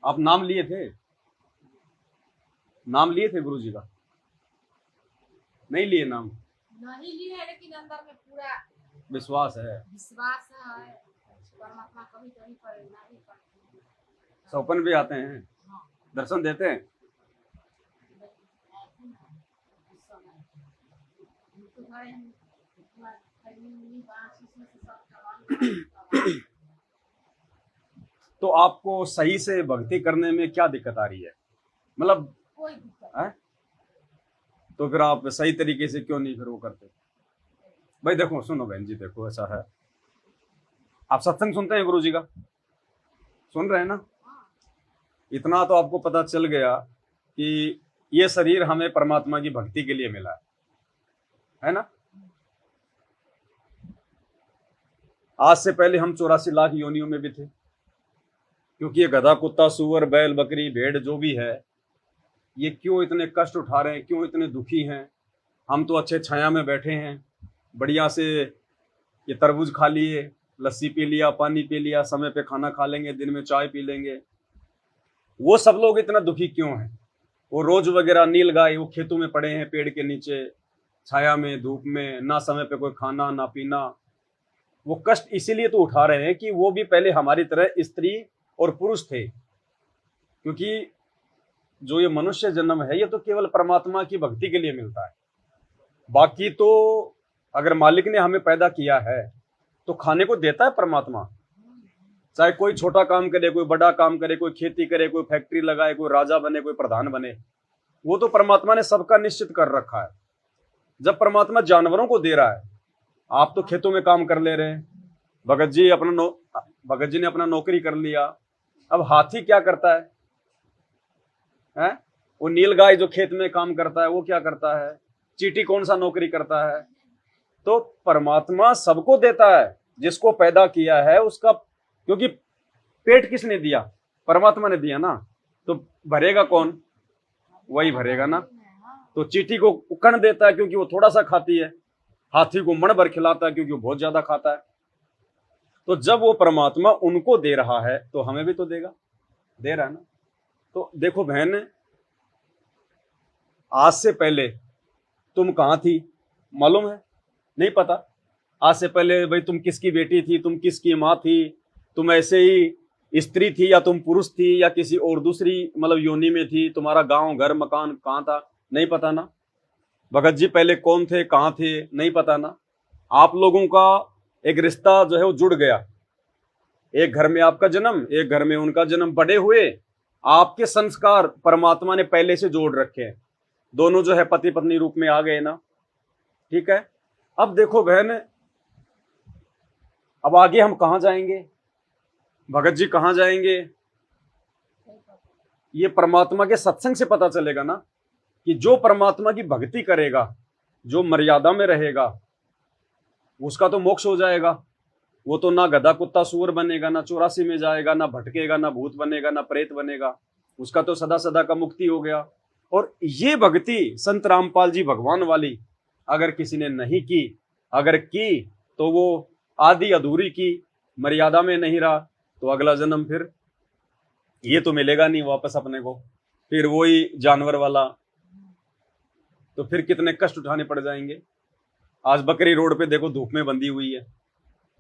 आप नाम लिए थे? नाम लिए थे गुरु जी का? नहीं लिए नाम? नहीं लिए है, लेकिन अंदर में पूरा विश्वास है। विश्वास है। परमात्मा कभी कभी प्रेरणा भी करते हैं। सौपन भी आते हैं? हाँ, दर्शन देते हैं? ऐसे ना उस समय तो भाई हम इतना खैनी बांस इसमें से सब कमाल तो आपको सही से भक्ति करने में क्या दिक्कत आ रही है? मतलब कोई दिक्कत है? तो फिर आप सही तरीके से क्यों नहीं फिर वो करते? भाई देखो, सुनो बहन जी, देखो ऐसा है, आप सत्संग सुनते हैं गुरु जी का? सुन रहे हैं ना? इतना तो आपको पता चल गया कि ये शरीर हमें परमात्मा की भक्ति के लिए मिला है ना? आज से पहले हम 84 लाख योनियों में भी थे, क्योंकि ये गधा, कुत्ता, सुअर, बैल, बकरी, भेड़ जो भी है, ये क्यों इतने कष्ट उठा रहे हैं, क्यों इतने दुखी हैं? हम तो अच्छे छाया में बैठे हैं, बढ़िया से ये तरबूज खा लिए, लस्सी पी लिया, पानी पी लिया, समय पे खाना खा लेंगे, दिन में चाय पी लेंगे। वो सब लोग इतना दुखी क्यों हैं? वो रोज वगैरह नील गाय वो खेतों में पड़े हैं, पेड़ के नीचे छाया में, धूप में, ना समय पे कोई खाना ना पीना। वो कष्ट इसीलिए तो उठा रहे हैं कि वो भी पहले हमारी तरह स्त्री और पुरुष थे, क्योंकि जो ये मनुष्य जन्म है ये तो केवल परमात्मा की भक्ति के लिए मिलता है। बाकी तो अगर मालिक ने हमें पैदा किया है तो खाने को देता है परमात्मा। चाहे कोई छोटा काम करे, कोई बड़ा काम करे, कोई खेती करे, कोई फैक्ट्री लगाए, कोई राजा बने, कोई प्रधान बने, वो तो परमात्मा ने सबका निश्चित कर रखा है। जब परमात्मा जानवरों को दे रहा है, आप तो खेतों में काम कर ले रहे हैं, भगत जी भगत जी ने अपना नौकरी कर लिया। अब हाथी क्या करता है? हैं? वो नीलगाय जो खेत में काम करता है वो क्या करता है? चींटी कौन सा नौकरी करता है? तो परमात्मा सबको देता है, जिसको पैदा किया है उसका, क्योंकि पेट किसने दिया? परमात्मा ने दिया ना, तो भरेगा कौन? वही भरेगा ना। तो चींटी को कण देता है क्योंकि वो थोड़ा सा खाती है, हाथी को मण भर खिलाता है क्योंकि वो बहुत ज्यादा खाता है। तो जब वो परमात्मा उनको दे रहा है तो हमें भी तो देगा, दे रहा है ना। तो देखो बहन, आज से पहले तुम कहां थी मालूम है? नहीं पता। आज से पहले भाई तुम किसकी बेटी थी, तुम किसकी माँ थी, तुम ऐसे ही स्त्री थी या तुम पुरुष थी या किसी और दूसरी मतलब योनि में थी, तुम्हारा गांव घर मकान कहाँ था, नहीं पता ना। भगत जी पहले कौन थे, कहाँ थे, नहीं पता ना। आप लोगों का एक रिश्ता जो है वो जुड़ गया, एक घर में आपका जन्म, एक घर में उनका जन्म, बड़े हुए, आपके संस्कार परमात्मा ने पहले से जोड़ रखे हैं, दोनों जो है पति पत्नी रूप में आ गए ना। ठीक है। अब देखो बहन, अब आगे हम कहां जाएंगे? भगत जी कहां जाएंगे? ये परमात्मा के सत्संग से पता चलेगा ना, कि जो परमात्मा की भक्ति करेगा, जो मर्यादा में रहेगा, उसका तो मोक्ष हो जाएगा। वो तो ना गधा कुत्ता सूअर बनेगा, ना 84 में जाएगा, ना भटकेगा, ना भूत बनेगा, ना प्रेत बनेगा, उसका तो सदा सदा का मुक्ति हो गया। और ये भक्ति संत रामपाल जी भगवान वाली अगर किसी ने नहीं की, अगर की तो वो आधी अधूरी की, मर्यादा में नहीं रहा, तो अगला जन्म फिर ये तो मिलेगा नहीं वापस अपने को, फिर वही जानवर वाला, तो फिर कितने कष्ट उठाने पड़ जाएंगे। आज बकरी रोड पे देखो धूप में बंधी हुई है,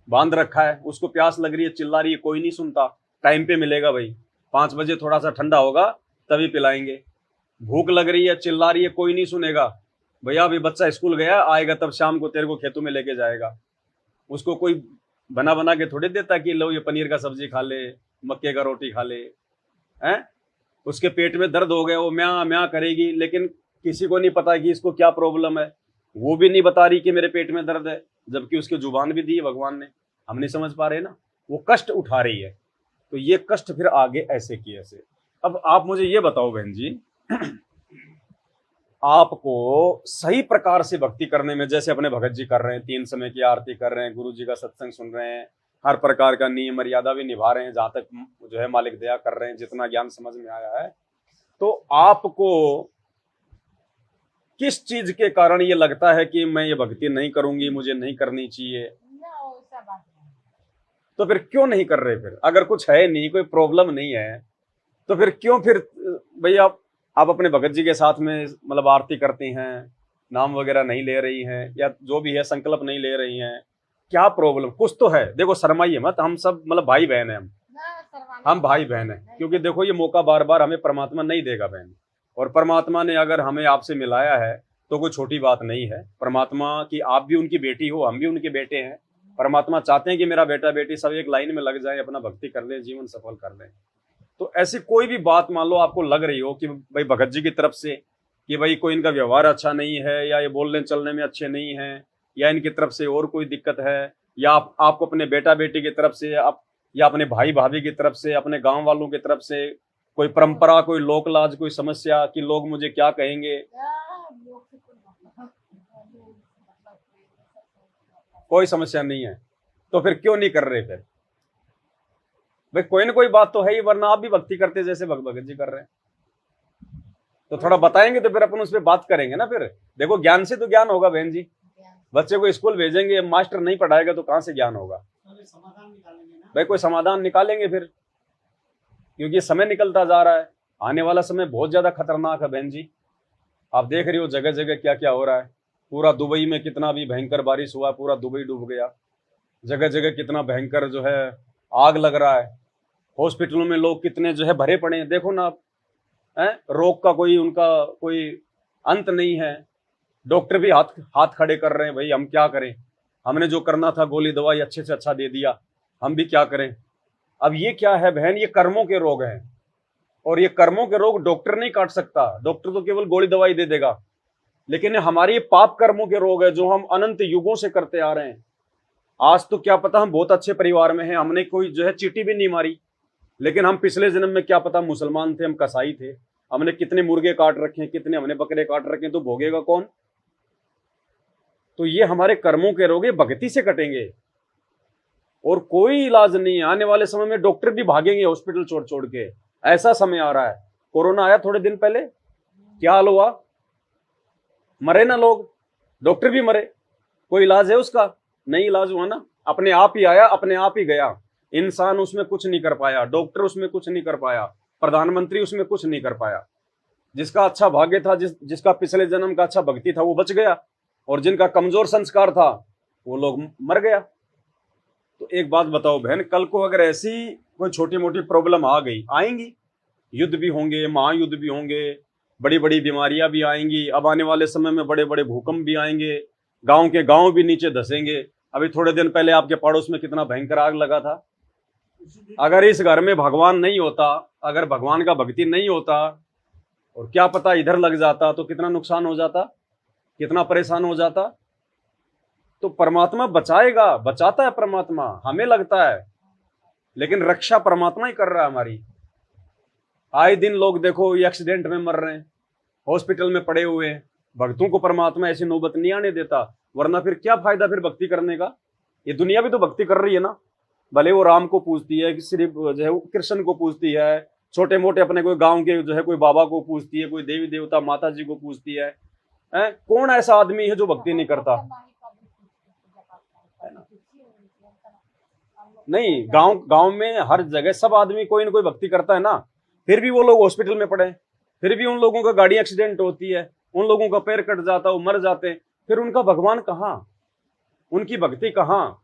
बांध रखा है, उसको प्यास लग रही है, चिल्ला रही है, कोई नहीं सुनता। टाइम पे मिलेगा भाई, 5 बजे थोड़ा सा ठंडा होगा तभी पिलाएंगे। भूख लग रही है, चिल्ला रही है, कोई नहीं सुनेगा। भैया अभी बच्चा स्कूल गया, आएगा तब शाम को तेरे को खेतों में लेके जाएगा। उसको कोई बना बना के थोड़ी देता कि लो ये पनीर का सब्जी खा ले, मक्के का रोटी खा ले, हैं? उसके पेट में दर्द हो गया, वो म्या म्या करेगी, लेकिन किसी को नहीं पता कि इसको क्या प्रॉब्लम है। वो भी नहीं बता रही कि मेरे पेट में दर्द है, जबकि उसकी जुबान भी दी है भगवान ने, हम नहीं समझ पा रहे ना। वो कष्ट उठा रही है, तो ये कष्ट फिर आगे ऐसे की ऐसे। अब आप मुझे ये बताओ बहन जी, आपको सही प्रकार से भक्ति करने में, जैसे अपने भगत जी कर रहे हैं, 3 समय की आरती कर रहे हैं, गुरु जी का सत्संग सुन रहे हैं, हर प्रकार का नियम मर्यादा भी निभा रहे हैं, जहां तक जो है मालिक दया कर रहे हैं, जितना ज्ञान समझ में आया है, तो आपको किस चीज के कारण ये लगता है कि मैं ये भक्ति नहीं करूंगी, मुझे नहीं करनी चाहिए? तो फिर क्यों नहीं कर रहे? फिर अगर कुछ है नहीं, कोई प्रॉब्लम नहीं है, तो फिर क्यों फिर भैया आप अपने भगत जी के साथ में मतलब आरती करती हैं, नाम वगैरह नहीं ले रही हैं, या जो भी है संकल्प नहीं ले रही हैं, क्या प्रॉब्लम? कुछ तो है। देखो शर्माइए मत, हम सब मतलब भाई बहन हैं, ना शर्माने हम की भाई बात बहन हैं। नहीं क्योंकि करना। देखो ये मौका बार बार हमें परमात्मा नहीं देगा बहन, और परमात्मा ने अगर हमें आपसे मिलाया है तो कोई छोटी बात नहीं है। परमात्मा की आप भी उनकी बेटी हो, हम भी उनके बेटे हैं। परमात्मा चाहते हैं कि मेरा बेटा बेटी सब एक लाइन में लग जाए, अपना भक्ति कर ले, जीवन सफल कर ले। तो ऐसी कोई भी बात मान लो आपको लग रही हो कि भाई भगत जी की तरफ से कि भाई कोई इनका व्यवहार अच्छा नहीं है, या ये बोलने चलने में अच्छे नहीं है, या इनकी तरफ से और कोई दिक्कत है, या आपको अपने बेटा बेटी की तरफ से आप, या अपने भाई भाभी की तरफ से, अपने गांव वालों की तरफ से कोई परंपरा, कोई लोक लाज, कोई समस्या कि लोग मुझे क्या कहेंगे, लोग से कोई मतलब कोई समस्या नहीं है, तो फिर क्यों नहीं कर रहे? फिर भाई कोई ना कोई बात तो है ही, वरना आप भी भक्ति करते जैसे भगत जी कर रहे हैं। तो थोड़ा बताएंगे तो फिर अपन उस पर बात करेंगे ना। फिर देखो ज्ञान से तो ज्ञान होगा बहन जी। बच्चे को स्कूल भेजेंगे, मास्टर नहीं पढ़ाएगा तो कहाँ से ज्ञान होगा? समाधान निकालेंगे ना भाई कोई समाधान निकालेंगे फिर, क्योंकि समय निकलता जा रहा है। आने वाला समय बहुत ज्यादा खतरनाक है बहन जी। आप देख रही हो जगह जगह क्या क्या हो रहा है। पूरा दुबई में कितना भी भयंकर बारिश हुआ, पूरा दुबई डूब गया। जगह जगह कितना भयंकर जो है आग लग रहा है। हॉस्पिटलों में लोग कितने जो है भरे पड़े हैं, देखो ना आप। रोग का कोई उनका कोई अंत नहीं है। डॉक्टर भी हाथ हाथ खड़े कर रहे हैं, भाई हम क्या करें, हमने जो करना था गोली दवाई अच्छे से अच्छा दे दिया, हम भी क्या करें। अब ये क्या है बहन, ये कर्मों के रोग हैं, और ये कर्मों के रोग डॉक्टर नहीं काट सकता। डॉक्टर तो केवल गोली दवाई दे देगा, लेकिन हमारे ये पाप कर्मों के रोग है जो हम अनंत युगों से करते आ रहे हैं। आज तो क्या पता हम बहुत अच्छे परिवार में हैं, हमने कोई जो है चीटी भी नहीं मारी, लेकिन हम पिछले जन्म में क्या पता मुसलमान थे, हम कसाई थे, हमने कितने मुर्गे काट रखे हैं, कितने हमने बकरे काट रखे हैं, तो भोगेगा कौन? तो ये हमारे कर्मों के रोग भक्ति से कटेंगे, और कोई इलाज नहीं है। आने वाले समय में डॉक्टर भी भागेंगे हॉस्पिटल छोड़ छोड़ के, ऐसा समय आ रहा है। कोरोना आया थोड़े दिन पहले, क्या हाल हुआ, मरे ना लोग, डॉक्टर भी मरे। कोई इलाज है उसका? नहीं इलाज हुआ ना। अपने आप ही आया, अपने आप ही गया। इंसान उसमें कुछ नहीं कर पाया, डॉक्टर उसमें कुछ नहीं कर पाया, प्रधानमंत्री उसमें कुछ नहीं कर पाया। जिसका अच्छा भाग्य था, जिसका पिछले जन्म का अच्छा भक्ति था, वो बच गया, और जिनका कमजोर संस्कार था वो लोग मर गया। तो एक बात बताओ बहन, कल को अगर ऐसी कोई छोटी मोटी प्रॉब्लम आ गई, आएंगी, युद्ध भी होंगे, महायुद्ध भी होंगे, बड़ी बड़ी बीमारियां भी आएंगी। अब आने वाले समय में बड़े बड़े भूकंप भी आएंगे, गांव के गांव भी नीचे धसेंगे। अभी थोड़े दिन पहले आपके पड़ोस में कितना भयंकर आग लगा था। अगर इस घर में भगवान नहीं होता, अगर भगवान का भक्ति नहीं होता, और क्या पता इधर लग जाता, तो कितना नुकसान हो जाता, कितना परेशान हो जाता। तो परमात्मा बचाएगा, बचाता है परमात्मा, हमें लगता है, लेकिन रक्षा परमात्मा ही कर रहा है हमारी। आए दिन लोग देखो ये एक्सीडेंट में मर रहे हैं, हॉस्पिटल में पड़े हुए हैं। भक्तों को परमात्मा ऐसी नौबत नहीं आने देता, वरना फिर क्या फायदा फिर भक्ति करने का। ये दुनिया भी तो भक्ति कर रही है ना, भले वो राम को पूजती है, सिर्फ जो है कृष्ण को पूजती है, छोटे मोटे अपने कोई गांव के जो है कोई बाबा को पूजती है, कोई देवी देवता माता जी को पूजती है। कौन ऐसा आदमी है जो भक्ति नहीं करता? नहीं, गांव में हर जगह सब आदमी कोई ना कोई भक्ति करता है ना। फिर भी वो लोग हॉस्पिटल में पड़े, फिर भी उन लोगों का गाड़ी एक्सीडेंट होती है, उन लोगों का पैर कट जाता है, वो मर जाते हैं। फिर उनका भगवान कहाँ, उनकी भक्ति कहाँ?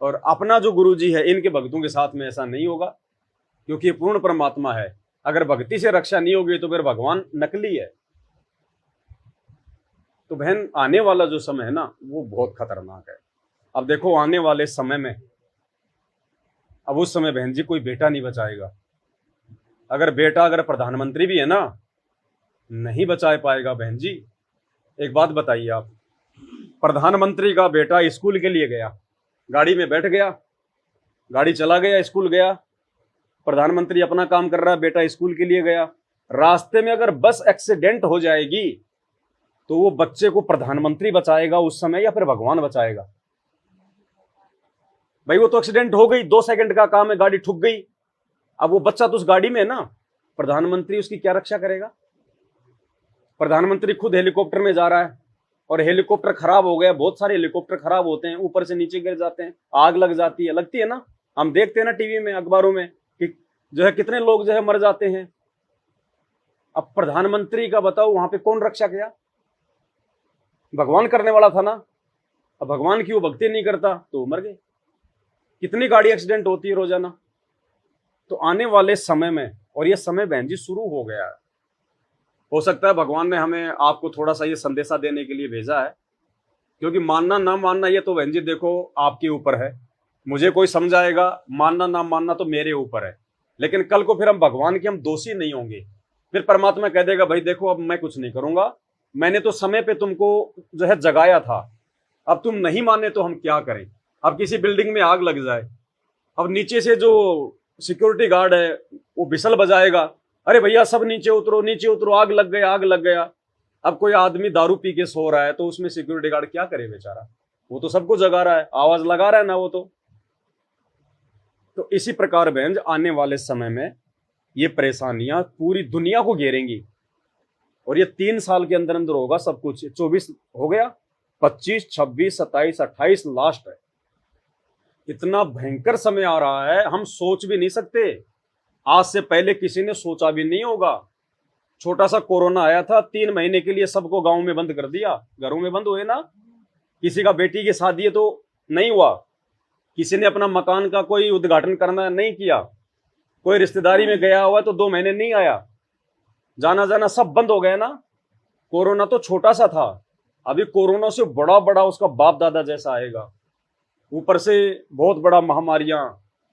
और अपना जो गुरु जी है, इनके भक्तों के साथ में ऐसा नहीं होगा, क्योंकि ये पूर्ण परमात्मा है। अगर भक्ति से रक्षा नहीं होगी तो फिर भगवान नकली है। तो बहन आने वाला जो समय है ना, वो बहुत खतरनाक है। अब देखो आने वाले समय में, अब उस समय बहन जी कोई बेटा नहीं बचाएगा। अगर बेटा अगर प्रधानमंत्री भी है ना, नहीं बचा पाएगा बहन जी। एक बात बताइए आप, प्रधानमंत्री का बेटा स्कूल के लिए गया, गाड़ी में बैठ गया, गाड़ी चला गया, स्कूल गया, प्रधानमंत्री अपना काम कर रहा है, बेटा स्कूल के लिए गया। रास्ते में अगर बस एक्सीडेंट हो जाएगी तो वो बच्चे को प्रधानमंत्री बचाएगा उस समय, या फिर भगवान बचाएगा? भाई वो तो एक्सीडेंट हो गई, 2 सेकंड का काम है, गाड़ी ठुक गई। अब वो बच्चा तो उस गाड़ी में है ना, प्रधानमंत्री उसकी क्या रक्षा करेगा? प्रधानमंत्री खुद हेलीकॉप्टर में जा रहा है, और हेलीकॉप्टर खराब हो गया। बहुत सारे हेलीकॉप्टर खराब होते हैं, ऊपर से नीचे गिर जाते हैं, आग लग जाती है, लगती है ना। हम देखते हैं ना टीवी में, अखबारों में कि जो है कितने लोग जो है मर जाते हैं। अब प्रधानमंत्री का बताओ, वहां पे कौन रक्षा किया? भगवान करने वाला था ना। अब भगवान की वो भक्ति नहीं करता तो मर गए। कितनी गाड़ी एक्सीडेंट होती है रोजाना। तो आने वाले समय में, और ये समय बहन जी शुरू हो गया है, हो सकता है भगवान ने हमें आपको थोड़ा सा ये संदेशा देने के लिए भेजा है, क्योंकि मानना ना मानना ये तो बहन जी देखो आपके ऊपर है। मुझे कोई समझाएगा, मानना ना मानना तो मेरे ऊपर है, लेकिन कल को फिर हम भगवान के हम दोषी नहीं होंगे। फिर परमात्मा कह देगा भाई देखो अब मैं कुछ नहीं करूंगा, मैंने तो समय पे तुमको जो है जगाया था, अब तुम नहीं माने तो हम क्या करें। अब किसी बिल्डिंग में आग लग जाए, अब नीचे से जो सिक्योरिटी गार्ड है वो बिसल बजाएगा, अरे भैया सब नीचे उतरो नीचे उतरो, आग लग गया आग लग गया। अब कोई आदमी दारू पी के सो रहा है तो उसमें सिक्योरिटी गार्ड क्या करे बेचारा, वो तो सबको जगा रहा है, आवाज लगा रहा है ना वो तो इसी प्रकार बहन आने वाले समय में ये परेशानियां पूरी दुनिया को घेरेंगी, और ये 3 साल के अंदर अंदर होगा सब कुछ। 24 हो गया, 25, 26, 27, 28 लास्ट है। इतना भयंकर समय आ रहा है, हम सोच भी नहीं सकते। आज से पहले किसी ने सोचा भी नहीं होगा। छोटा सा कोरोना आया था, 3 महीने के लिए सबको गांव में बंद कर दिया, घरों में बंद हुए ना। किसी का बेटी की शादी है तो नहीं हुआ, किसी ने अपना मकान का कोई उद्घाटन करना नहीं किया, कोई रिश्तेदारी में गया हुआ तो 2 महीने नहीं आया, जाना जाना सब बंद हो गया ना। कोरोना तो छोटा सा था, अभी कोरोना से बड़ा बड़ा उसका बाप दादा जैसा आएगा। ऊपर से बहुत बड़ा महामारियां,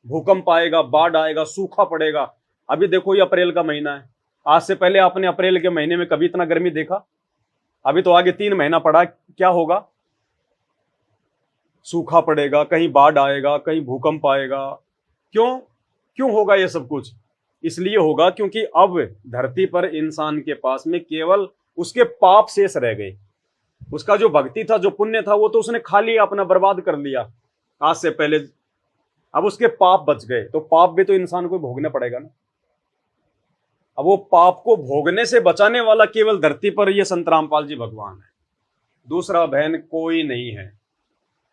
भूकंप आएगा, बाढ़ आएगा, सूखा पड़ेगा। अभी देखो ये अप्रैल का महीना है, आज से पहले आपने अप्रैल के महीने में कभी इतना गर्मी देखा? अभी तो आगे 3 महीना पड़ा, क्या होगा? सूखा पड़ेगा, कहीं बाढ़ आएगा, कहीं भूकंप आएगा। क्यों होगा ये सब कुछ? इसलिए होगा क्योंकि अब धरती पर इंसान के पास में केवल उसके पाप शेष रह गए। उसका जो भक्ति था, जो पुण्य था, वो तो उसने खा लिया, अपना बर्बाद कर लिया आज से पहले। अब उसके पाप बच गए, तो पाप भी तो इंसान को भोगना पड़ेगा ना। अब वो पाप को भोगने से बचाने वाला केवल धरती पर ये संत रामपाल जी भगवान है, दूसरा बहन कोई नहीं है।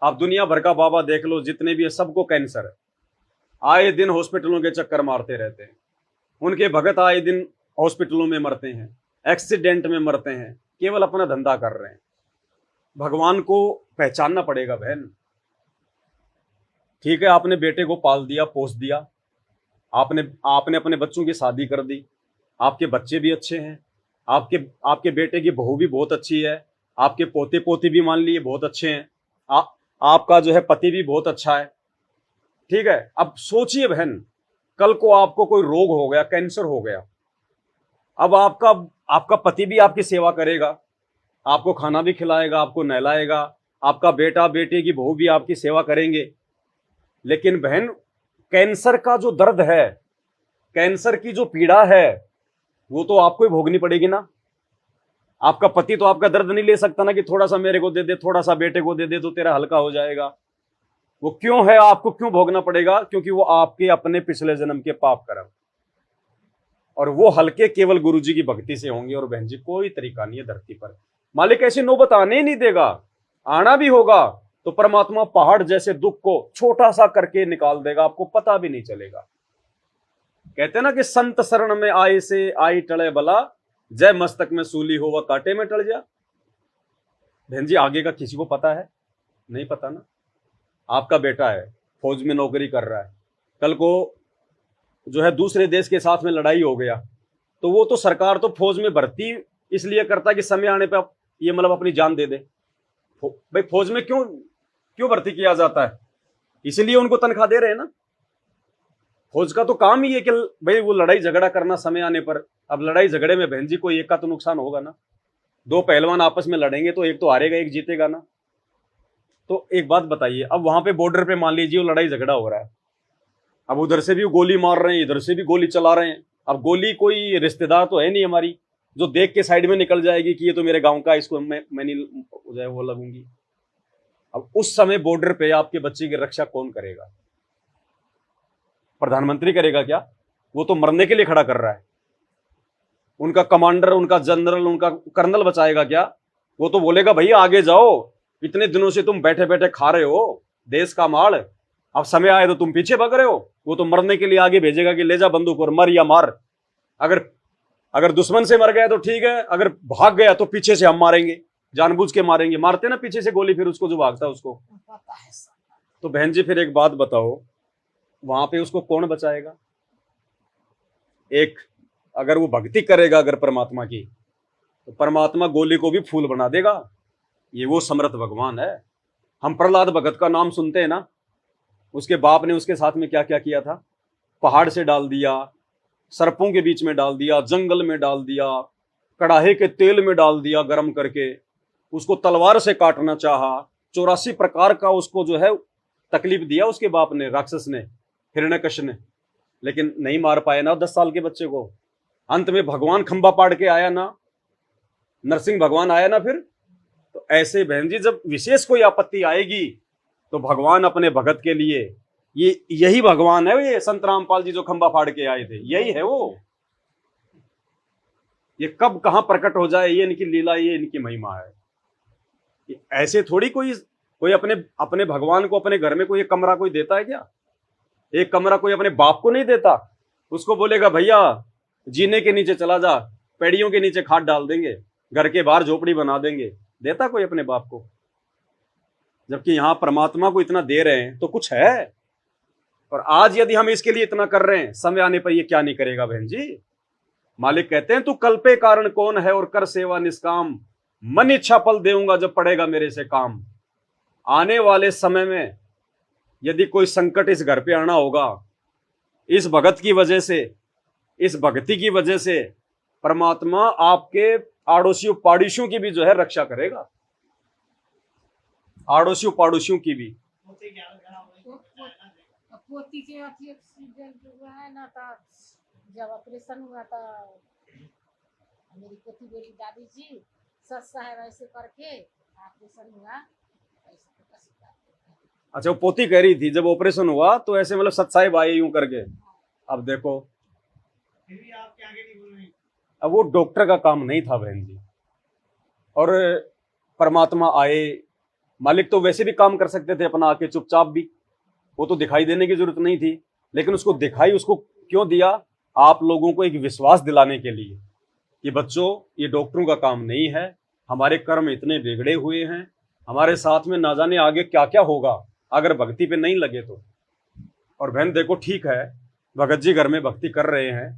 आप दुनिया भर का बाबा देख लो, जितने भी है सबको कैंसर है, आए दिन हॉस्पिटलों के चक्कर मारते रहते हैं। उनके भगत आए दिन हॉस्पिटलों में मरते हैं, एक्सीडेंट में मरते हैं, केवल अपना धंधा कर रहे हैं। भगवान को पहचानना पड़ेगा बहन। ठीक है, आपने बेटे को पाल दिया, पोस दिया, आपने अपने बच्चों की शादी कर दी, आपके बच्चे भी अच्छे हैं, आपके बेटे की बहू भी बहुत अच्छी है, आपके पोते पोती भी मान लिए बहुत अच्छे हैं, आपका जो है पति भी बहुत अच्छा है। ठीक है, अब सोचिए बहन, कल को आपको कोई रोग हो गया, कैंसर हो गया, अब आपका पति भी आपकी सेवा करेगा, आपको खाना भी खिलाएगा, आपको नहलाएगा, आपका बेटा बेटे की बहू भी आपकी सेवा करेंगे। लेकिन बहन, कैंसर का जो दर्द है, कैंसर की जो पीड़ा है, वो तो आपको ही भोगनी पड़ेगी ना। आपका पति तो आपका दर्द नहीं ले सकता ना कि थोड़ा सा मेरे को दे दे, थोड़ा सा बेटे को दे दे तो तेरा हल्का हो जाएगा। वो क्यों है, आपको क्यों भोगना पड़ेगा? क्योंकि वो आपके अपने पिछले जन्म के पाप कर्म, और वो हल्के केवल गुरु जी की भक्ति से होंगे। और बहन जी कोई तरीका नहीं है धरती पर, मालिक ऐसी नौबत आने ही नहीं देगा। आना भी होगा तो परमात्मा पहाड़ जैसे दुख को छोटा सा करके निकाल देगा, आपको पता भी नहीं चलेगा। कहते हैं ना कि संत शरण में आए से आई टले बला, जय मस्तक में सूली हो वह कांटे में टल जा। बहन जी आगे का किसी को पता है? नहीं पता ना। आपका बेटा है, फौज में नौकरी कर रहा है, कल को जो है दूसरे देश के साथ में लड़ाई हो गया, तो वो तो सरकार तो फौज में भर्ती इसलिए करता है कि समय आने पे ये मतलब अपनी जान दे दे। भाई फौज में क्यों भर्ती किया जाता है? इसलिए उनको तनख्वाह दे रहे हैं ना। फौज का तो काम ही है कि भाई वो लड़ाई झगड़ा करना समय आने पर। अब लड़ाई झगड़े में बहन जी कोई एक का तो नुकसान होगा ना। 2 पहलवान आपस में लड़ेंगे तो एक तो हारेगा, एक जीतेगा ना। तो एक बात बताइए, अब वहां पे बॉर्डर पे मान लीजिए वो लड़ाई झगड़ा हो रहा है, अब उधर से भी गोली मार रहे हैं, इधर से भी गोली चला रहे हैं। अब गोली कोई रिश्तेदार तो है नहीं हमारी जो देख के साइड में निकल जाएगी कि ये तो मेरे गांव का, इसको मैं नहीं जो है वो लगूंगी। अब उस समय बॉर्डर पे आपके बच्चे की रक्षा कौन करेगा? प्रधानमंत्री करेगा क्या? वो तो मरने के लिए खड़ा कर रहा है। उनका कमांडर, उनका जनरल, उनका कर्नल बचाएगा क्या? वो तो बोलेगा भैया आगे जाओ, इतने दिनों से तुम बैठे बैठे खा रहे हो देश का माल, अब समय आए तो तुम पीछे भाग रहे हो, वो तो मरने के लिए आगे भेजेगा कि ले जा बंदूक और मर या मार। अगर अगर दुश्मन से मर गया तो ठीक है, अगर भाग गया तो पीछे से हम मारेंगे, जानबूझ के मारेंगे, मारते ना पीछे से गोली फिर उसको जो भागता है उसको। पता है सब। तो बहन जी फिर एक बात बताओ, वहां पे उसको कौन बचाएगा? एक अगर वो भक्ति करेगा अगर परमात्मा की, तो परमात्मा गोली को भी फूल बना देगा। ये वो समर्थ भगवान है। हम प्रहलाद भगत का नाम सुनते हैं ना, उसके बाप ने उसके साथ में क्या क्या किया था। पहाड़ से डाल दिया, सर्पों के बीच में डाल दिया, जंगल में डाल दिया, कड़ाहे के तेल में डाल दिया गर्म करके, उसको तलवार से काटना चाहा, 84 प्रकार का उसको जो है तकलीफ दिया उसके बाप ने, राक्षस ने, हिरण्यकश्य ने, लेकिन नहीं मार पाए ना 10 साल के बच्चे को। अंत में भगवान खंबा पाड़ के आया ना, नरसिंह भगवान आया ना फिर। तो ऐसे बहन जी जब विशेष कोई आपत्ति आएगी तो भगवान अपने भगत के लिए, यही भगवान है ये संत रामपाल जी जो खंबा फाड़ के आए थे, यही है वो। ये कब कहां प्रकट हो जाए, ये इनकी लीला, ये इनकी महिमा है। ऐसे थोड़ी कोई अपने भगवान को अपने घर में कोई एक कमरा कोई देता है क्या? एक कमरा कोई अपने बाप को नहीं देता। उसको बोलेगा भैया जीने के नीचे चला जा, पेड़ियों के नीचे खाट डाल देंगे, घर के बाहर झोपड़ी बना देंगे, देता कोई अपने बाप को? जबकि यहां परमात्मा को इतना दे रहे हैं तो कुछ है। और आज यदि हम इसके लिए इतना कर रहे हैं, समय आने पर ये क्या नहीं करेगा बहन जी। मालिक कहते हैं तू कल्पे कारण कौन है और कर सेवा निष्काम, मन इच्छा फल देऊंगा जब पड़ेगा मेरे से काम। आने वाले समय में यदि कोई संकट इस घर पे आना होगा, इस भगत की वजह से, इस भक्ति की वजह से परमात्मा आपके आड़ोसियों पाड़ोसियों की भी जो है रक्षा करेगा, आड़ोसियों पाड़ोसियों की भी। पोती के अथी एक्सीडेंट हुआ है ना, था जब ऑपरेशन हुआ था मेरी पोती बोली दादी जी सच साहब ऐसे करके ऑपरेशन हुआ। अच्छा वो पोती कह रही थी जब ऑपरेशन हुआ तो ऐसे मतलब सत्साई आए यूं करके। अब देखो फिर भी आप क्या आगे नहीं बोल रही। अब वो डॉक्टर का काम नहीं था बहन जी, और परमात्मा आए, मालिक तो वैसे भी काम कर सकते थे अपना आके चुपचाप भी, वो तो दिखाई देने की जरूरत नहीं थी, लेकिन उसको दिखाई उसको क्यों दिया? आप लोगों को एक विश्वास दिलाने के लिए कि बच्चों ये डॉक्टरों का काम नहीं है, हमारे कर्म इतने बिगड़े हुए हैं, हमारे साथ में ना जाने आगे क्या क्या होगा अगर भक्ति पे नहीं लगे तो। और बहन देखो ठीक है, भगत जी घर में भक्ति कर रहे हैं,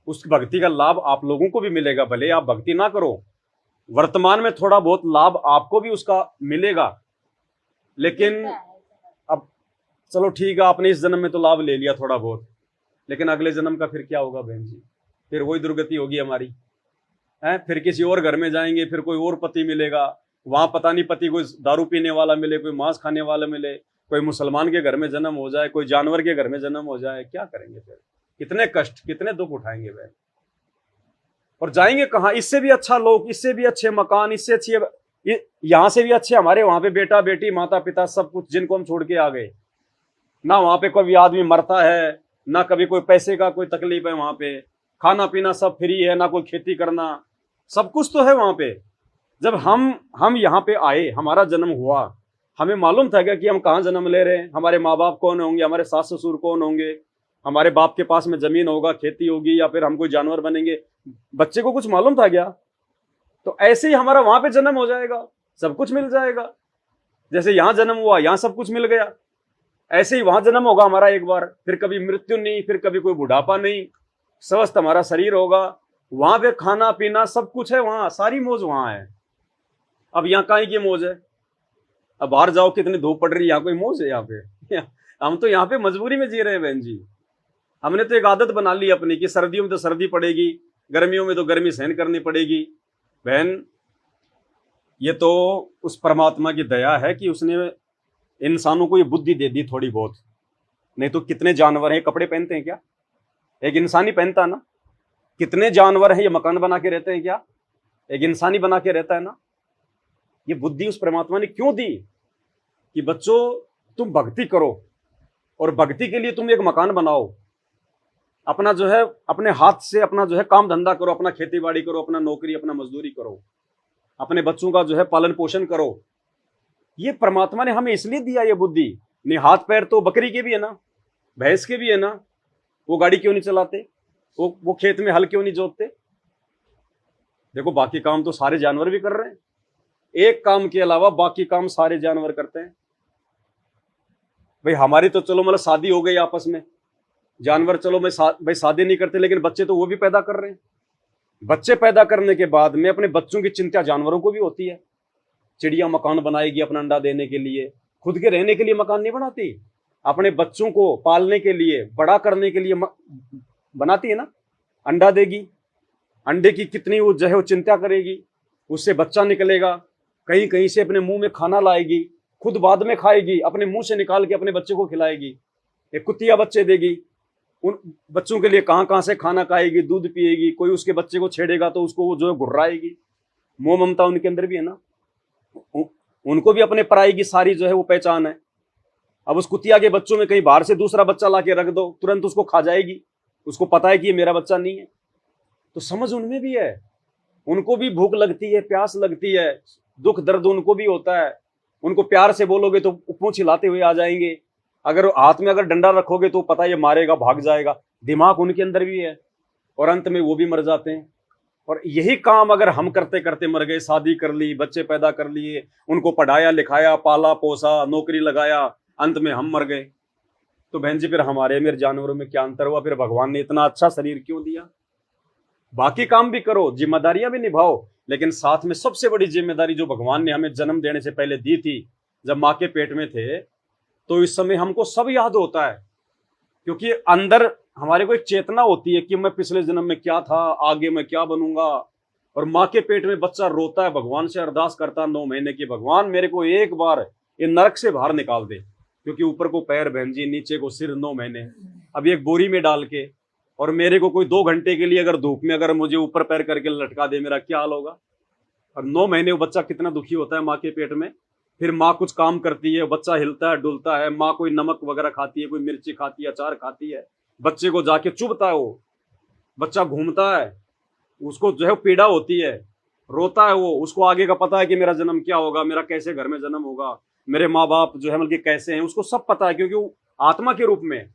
उस भक्ति का लाभ आप लोगों को भी मिलेगा, भले आप भक्ति ना करो, वर्तमान में थोड़ा बहुत लाभ आपको भी उसका मिलेगा। लेकिन अब चलो ठीक है, आपने इस जन्म में तो लाभ ले लिया थोड़ा बहुत, लेकिन अगले जन्म का फिर क्या होगा बहन जी? फिर वही दुर्गति होगी हमारी है, फिर किसी और घर में जाएंगे, फिर कोई और पति मिलेगा, वहां पता नहीं पति कोई दारू पीने वाला मिले, कोई मांस खाने वाला मिले, कोई मुसलमान के घर में जन्म हो जाए, कोई जानवर के घर में जन्म हो जाए, क्या करेंगे फिर? कितने कष्ट कितने दुख उठाएंगे बहन, और जाएंगे कहाँ? इससे भी अच्छा लोग, इससे भी अच्छे मकान, इससे अच्छी, यहां से भी अच्छे हमारे वहां पे बेटा बेटी माता पिता सब कुछ जिनको हम छोड़ के आ गए ना, वहां पे कोई आदमी मरता है ना, कभी कोई पैसे का कोई तकलीफ है, वहां पे खाना पीना सब फ्री है, ना कोई खेती करना, सब कुछ तो है वहां पे। जब हम यहाँ पे आए, हमारा जन्म हुआ, हमें मालूम था क्या कि हम कहाँ जन्म ले रहे हैं, हमारे माँ बाप कौन होंगे, हमारे सास ससुर कौन होंगे, हमारे बाप के पास में जमीन होगा, खेती होगी, या फिर हम कोई जानवर बनेंगे? बच्चे को कुछ मालूम था क्या? तो ऐसे ही हमारा वहां पे जन्म हो जाएगा, सब कुछ मिल जाएगा। जैसे यहाँ जन्म हुआ, यहाँ सब कुछ मिल गया, ऐसे ही वहां जन्म होगा हमारा एक बार, फिर कभी मृत्यु नहीं, फिर कभी कोई बुढ़ापा नहीं, स्वस्थ हमारा शरीर होगा, वहां पे खाना पीना सब कुछ है, वहां सारी मौज वहां है। अब यहाँ काहे की मौज है? अब बाहर जाओ कितनी धूप पड़ रही है, यहाँ कोई मौज है यहाँ पे? हम तो यहाँ पे मजबूरी में जी रहे हैं बहन जी। हमने तो एक आदत बना ली अपनी कि सर्दियों में तो सर्दी पड़ेगी, गर्मियों में तो गर्मी सहन करनी पड़ेगी। बहन ये तो उस परमात्मा की दया है कि उसने इंसानों को ये बुद्धि दे दी थोड़ी बहुत, नहीं तो कितने जानवर हैं कपड़े पहनते हैं क्या? एक इंसान ही पहनता है ना। कितने जानवर हैं ये मकान बना के रहते हैं क्या? एक इंसान ही बना के रहता है ना। ये बुद्धि उस परमात्मा ने क्यों दी कि बच्चों तुम भक्ति करो, और भक्ति के लिए तुम एक मकान बनाओ, अपना जो है अपने हाथ से अपना जो है काम धंधा करो, अपना खेती बाड़ी करो, अपना नौकरी अपना मजदूरी करो, अपने बच्चों का जो है पालन पोषण करो। ये परमात्मा ने हमें इसलिए दिया ये बुद्धि नहीं, हाथ पैर तो बकरी के भी है ना, भैंस के भी है ना, वो गाड़ी क्यों नहीं चलाते, वो खेत में हल क्यों नहीं जोतते। देखो बाकी काम तो सारे जानवर भी कर रहे हैं, एक काम के अलावा बाकी काम सारे जानवर करते हैं। भाई हमारी तो चलो मतलब शादी हो गई आपस में, जानवर चलो भाई शादी नहीं करते, लेकिन बच्चे तो वो भी पैदा कर रहे हैं। बच्चे पैदा करने के बाद में अपने बच्चों की चिंता जानवरों को भी होती है। चिड़िया मकान बनाएगी अपना अंडा देने के लिए, खुद के रहने के लिए मकान नहीं बनाती, अपने बच्चों को पालने के लिए, बड़ा करने के लिए बनाती है ना। अंडा देगी, अंडे की कितनी वो जो है वो चिंता करेगी, उससे बच्चा निकलेगा, कहीं कहीं से अपने मुंह में खाना लाएगी, खुद बाद में खाएगी, अपने मुंह से निकाल के अपने बच्चे को खिलाएगी। एक कुतिया बच्चे देगी, उन बच्चों के लिए कहाँ कहाँ से खाना खाएगी, दूध पिएगी। कोई उसके बच्चे को छेड़ेगा तो उसको वो जो है घुर्राएगी। मोह ममता उनके अंदर भी है ना, उनको भी अपने पराई की सारी जो है वो पहचान है। अब उस कुतिया के बच्चों में कहीं बाहर से दूसरा बच्चा ला के रख दो, तुरंत उसको खा जाएगी, उसको पता है कि ये मेरा बच्चा नहीं है। तो समझ उनमें भी है, उनको भी भूख लगती है, प्यास लगती है, दुख दर्द उनको भी होता है। उनको प्यार से बोलोगे तो पूंछ हिलाते हुए आ जाएंगे, अगर हाथ में अगर डंडा रखोगे तो पता ये मारेगा, भाग जाएगा। दिमाग उनके अंदर भी है, और अंत में वो भी मर जाते हैं। और यही काम अगर हम करते करते मर गए, शादी कर ली, बच्चे पैदा कर लिए, उनको पढ़ाया लिखाया, पाला पोसा, नौकरी लगाया, अंत में हम मर गए, तो बहन जी फिर हमारे मेरे जानवरों में क्या अंतर हुआ। फिर भगवान ने इतना अच्छा शरीर क्यों दिया। बाकी काम भी करो, जिम्मेदारियां भी निभाओ, लेकिन साथ में सबसे बड़ी जिम्मेदारी जो भगवान ने हमें जन्म देने से पहले दी थी, जब माँ के पेट में थे, तो इस समय हमको सब याद होता है, क्योंकि अंदर हमारे को एक चेतना होती है कि मैं पिछले जन्म में क्या था, आगे मैं क्या बनूंगा। और माँ के पेट में बच्चा रोता है, भगवान से अरदास करता है 9 महीने की, भगवान मेरे को एक बार ये नरक से बाहर निकाल दे, क्योंकि ऊपर को पैर बहन जी, नीचे को सिर, 9 महीने। अब एक बोरी में डाल के, और मेरे को कोई 2 घंटे के लिए अगर धूप में अगर मुझे ऊपर पैर करके लटका दे, मेरा क्या हाल होगा। और 9 महीने वो बच्चा कितना दुखी होता है माँ के पेट में। फिर माँ कुछ काम करती है, बच्चा हिलता है डुलता है, माँ कोई नमक वगैरह खाती है, कोई मिर्ची खाती है, अचार खाती है, बच्चे को जाके चुभता है, वो बच्चा घूमता है, उसको जो है पीड़ा होती है, रोता है वो, उसको आगे का पता है कि मेरा जन्म क्या होगा, मेरा कैसे घर में जन्म होगा, मेरे माँ बाप जो है मतलब कैसे हैं, उसको सब पता है। क्योंकि वो आत्मा के रूप में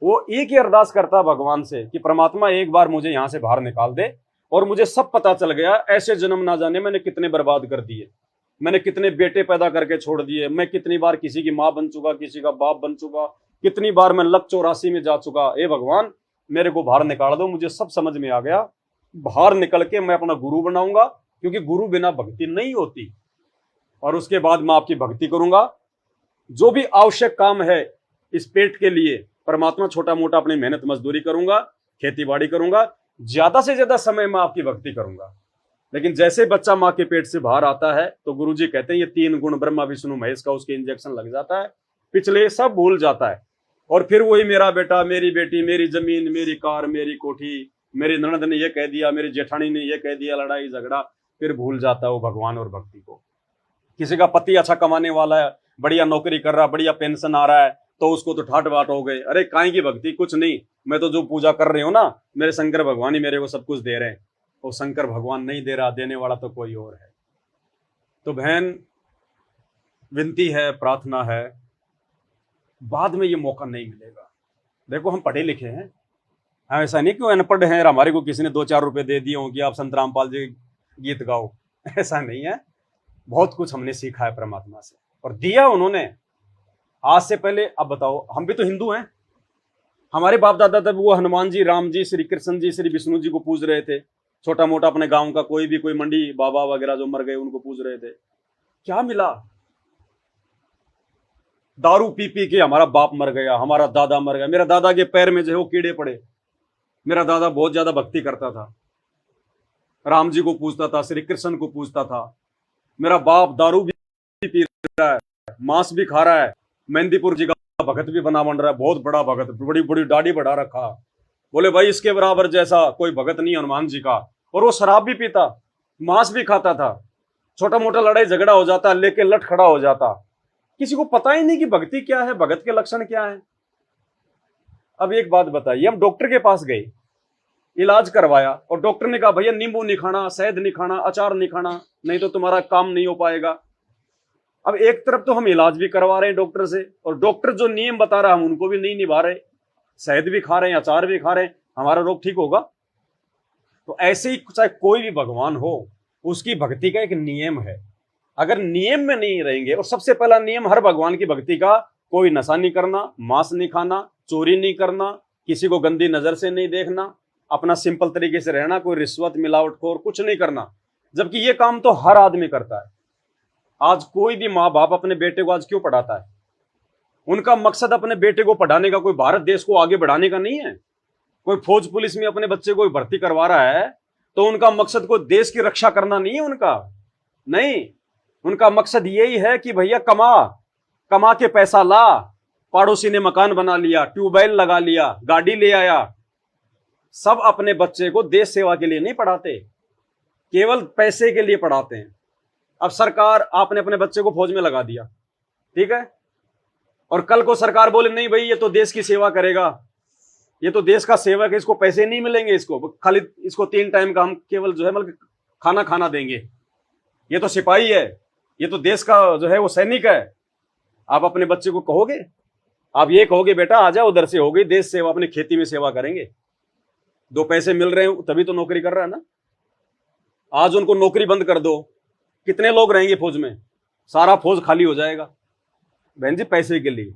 वो एक ही अरदास करता है भगवान से कि परमात्मा एक बार मुझे यहाँ से बाहर निकाल दे, और मुझे सब पता चल गया, ऐसे जन्म ना जाने मैंने कितने बर्बाद कर दिए, मैंने कितने बेटे पैदा करके छोड़ दिए, मैं कितनी बार किसी की माँ बन चुका, किसी का बाप बन चुका, कितनी बार मैं लक 84 में जा चुका। ए भगवान मेरे को बाहर निकाल दो, मुझे सब समझ में आ गया, बाहर निकल के मैं अपना गुरु बनाऊंगा, क्योंकि गुरु बिना भक्ति नहीं होती। और उसके बाद मैं आपकी भक्ति करूंगा, जो भी आवश्यक काम है इस पेट के लिए, परमात्मा छोटा मोटा अपनी मेहनत मजदूरी करूंगा, खेती बाड़ी करूंगा, ज्यादा से ज्यादा समय मैं आपकी भक्ति करूंगा। लेकिन जैसे बच्चा माँ के पेट से बाहर आता है तो गुरुजी कहते हैं ये 3 गुण ब्रह्मा विष्णु महेश का उसके इंजेक्शन लग जाता है, पिछले सब भूल जाता है। और फिर वही मेरा बेटा, मेरी बेटी, मेरी जमीन, मेरी कार, मेरी कोठी, मेरी ननद ने ये कह दिया, मेरी जेठानी ने ये कह दिया, लड़ाई झगड़ा, फिर भूल जाता है वो भगवान और भक्ति को। किसी का पति अच्छा कमाने वाला है, बढ़िया नौकरी कर रहा, बढ़िया पेंशन आ रहा है, तो उसको तो ठाट बाट हो गए, अरे काहे की भक्ति, कुछ नहीं, मैं तो जो पूजा कर रही हूँ ना, मेरे शंकर भगवान ही मेरे को सब कुछ दे रहे हैं। वो शंकर भगवान नहीं दे रहा, देने वाला तो कोई और है। तो बहन विनती है, प्रार्थना है, बाद में ये मौका नहीं मिलेगा। देखो हम पढ़े लिखे हैं, हम ऐसा नहीं क्यों अनपढ़ हैं, हमारे को किसी ने 2-4 रुपए दे दिए हों कि आप संत रामपाल जी गीत गाओ, ऐसा नहीं है। बहुत कुछ हमने सीखा है परमात्मा से, और दिया उन्होंने आज से पहले। अब बताओ, हम भी तो हिंदू हैं, हमारे बाप दादा तब वो हनुमान जी, राम जी, श्री कृष्ण जी, श्री विष्णु जी को पूज रहे थे। छोटा मोटा अपने गांव का कोई भी, कोई मंडी बाबा वगैरह जो मर गए उनको पूज रहे थे। क्या मिला? दारू पी पी के हमारा बाप मर गया, हमारा दादा मर गया, मेरा दादा के पैर में जो है वो कीड़े पड़े। मेरा दादा बहुत ज्यादा भक्ति करता था, राम जी को पूजता था, श्री कृष्ण को पूजता था। मेरा बाप दारू भी पी रहा है, मांस भी खा रहा है, मेहंदीपुर जी का भगत भी बना बन रहा है, बहुत बड़ा भगत, बड़ी बड़ी दाढ़ी बढ़ा रखा। बोले भाई इसके बराबर जैसा कोई भगत नहीं हनुमान जी का। और वो शराब भी पीता, मांस भी खाता था, छोटा मोटा लड़ाई झगड़ा हो जाता, लेके लट खड़ा हो जाता। किसी को पता ही नहीं कि भक्ति क्या है, भगत के लक्षण क्या है। अब एक बात बताइए, हम डॉक्टर के पास गए, इलाज करवाया, और डॉक्टर ने कहा भैया नींबू नहीं खाना, शहद नहीं खाना, अचार नहीं खाना, नहीं तो तुम्हारा काम नहीं हो पाएगा। अब एक तरफ तो हम इलाज भी करवा रहे हैं डॉक्टर से, और डॉक्टर जो नियम बता रहा है हम उनको भी नहीं निभा रहे, शहद भी खा रहे हैं, अचार भी खा रहे हैं, हमारा रोग ठीक होगा? तो ऐसे ही चाहे कोई भी भगवान हो, उसकी भक्ति का एक नियम है। अगर नियम में नहीं रहेंगे, और सबसे पहला नियम हर भगवान की भक्ति का, कोई नशा नहीं करना, मांस नहीं खाना, चोरी नहीं करना, किसी को गंदी नजर से नहीं देखना, अपना सिंपल तरीके से रहना, कोई रिश्वत मिलावटखोर कुछ नहीं करना। जबकि ये काम तो हर आदमी करता है। आज कोई भी माँ बाप अपने बेटे को आज क्यों पढ़ाता है? उनका मकसद अपने बेटे को पढ़ाने का, कोई भारत देश को आगे बढ़ाने का नहीं है। कोई फौज पुलिस में अपने बच्चे को भर्ती करवा रहा है तो उनका मकसद कोई देश की रक्षा करना नहीं है उनका, नहीं। उनका मकसद यही है कि भैया कमा के पैसा ला, पड़ोसी ने मकान बना लिया, ट्यूबवेल लगा लिया, गाड़ी ले आया। सब अपने बच्चे को देश सेवा के लिए नहीं पढ़ाते, केवल पैसे के लिए पढ़ाते हैं। अब सरकार, आपने अपने बच्चे को फौज में लगा दिया, ठीक है, और कल को सरकार बोले नहीं भाई ये तो देश की सेवा करेगा, ये तो देश का सेवक है, इसको पैसे नहीं मिलेंगे, इसको खाली इसको 3 टाइम का हम केवल जो है मतलब खाना देंगे, ये तो सिपाही है, ये तो देश का जो है वो सैनिक है। आप अपने बच्चे को कहोगे? आप ये कहोगे बेटा आ जाओ उधर से, हो गई देश सेवा, अपनी खेती में सेवा करेंगे, 2 पैसे मिल रहे हैं तभी तो नौकरी कर रहा है ना। आज उनको नौकरी बंद कर दो, कितने लोग रहेंगे फौज में? सारा फौज खाली हो जाएगा बहन जी, पैसे के लिए।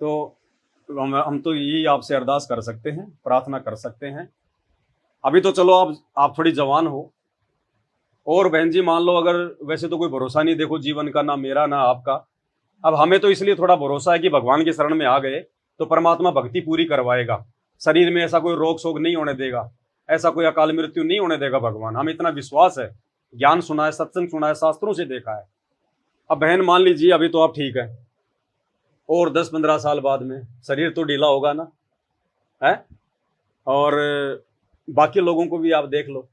तो हम तो यही आपसे अरदास कर सकते हैं, प्रार्थना कर सकते हैं। अभी तो चलो आप थोड़ी जवान हो, और बहन जी मान लो अगर वैसे तो कोई भरोसा नहीं देखो जीवन का, ना मेरा ना आपका। अब हमें तो इसलिए थोड़ा भरोसा है कि भगवान की शरण में आ गए तो परमात्मा भक्ति पूरी करवाएगा, शरीर में ऐसा कोई रोग शोग नहीं होने देगा, ऐसा कोई अकाल मृत्यु नहीं होने देगा भगवान, हमें इतना विश्वास है। ज्ञान सुना है, सत्संग सुना है, शास्त्रों से देखा है। अब बहन मान लीजिए अभी तो आप ठीक है, और 10-15 साल बाद में शरीर तो ढीला होगा ना है, और बाकी लोगों को भी आप देख लो,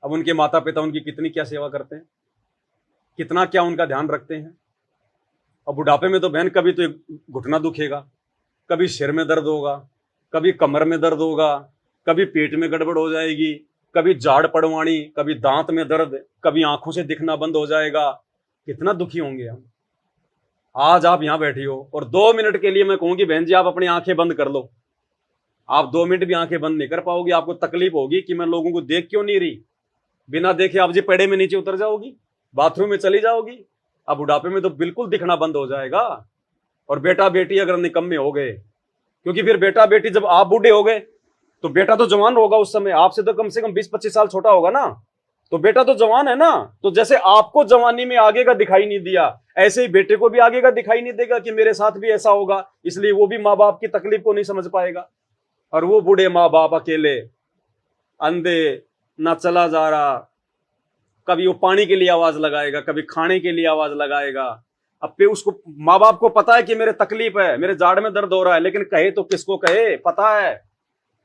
अब उनके माता पिता उनकी कितनी क्या सेवा करते हैं, कितना क्या उनका ध्यान रखते हैं। और बुढ़ापे में तो बहन कभी तो घुटना दुखेगा, कभी सिर में दर्द होगा, कभी कमर में दर्द होगा, कभी पेट में गड़बड़ हो जाएगी, कभी जाड़ पड़वाणी, कभी दांत में दर्द, कभी आंखों से दिखना बंद हो जाएगा। कितना दुखी होंगे हम। आज आप यहां बैठी हो और 2 मिनट के लिए मैं कहूंगी बहन जी आप अपनी आंखें बंद कर लो, आप 2 मिनट भी आंखें बंद नहीं कर पाओगी। आपको तकलीफ होगी कि मैं लोगों को देख क्यों नहीं रही, बिना देखे आप जी पेड़े में नीचे उतर जाओगी, बाथरूम में चली जाओगी। अब बुढ़ापे में तो बिल्कुल दिखना बंद हो जाएगा। और बेटा बेटी अगर निकम्मे हो गए, क्योंकि फिर बेटा बेटी जब आप बूढ़े हो गए तो बेटा तो जवान होगा उस समय, आपसे तो कम से कम 20-25 साल छोटा होगा ना, तो बेटा तो जवान है ना। तो जैसे आपको जवानी में आगे का दिखाई नहीं दिया, ऐसे ही बेटे को भी आगे का दिखाई नहीं देगा कि मेरे साथ भी ऐसा होगा, इसलिए वो भी माँ बाप की तकलीफ को नहीं समझ पाएगा। और वो बूढ़े माँ बाप अकेले अंधे, ना चला जा रहा, कभी वो पानी के लिए आवाज लगाएगा, कभी खाने के लिए आवाज लगाएगा। अब पे उसको माँ बाप को पता है कि मेरे तकलीफ है, मेरे जाड़ में दर्द हो रहा है, लेकिन कहे तो किसको कहे? पता है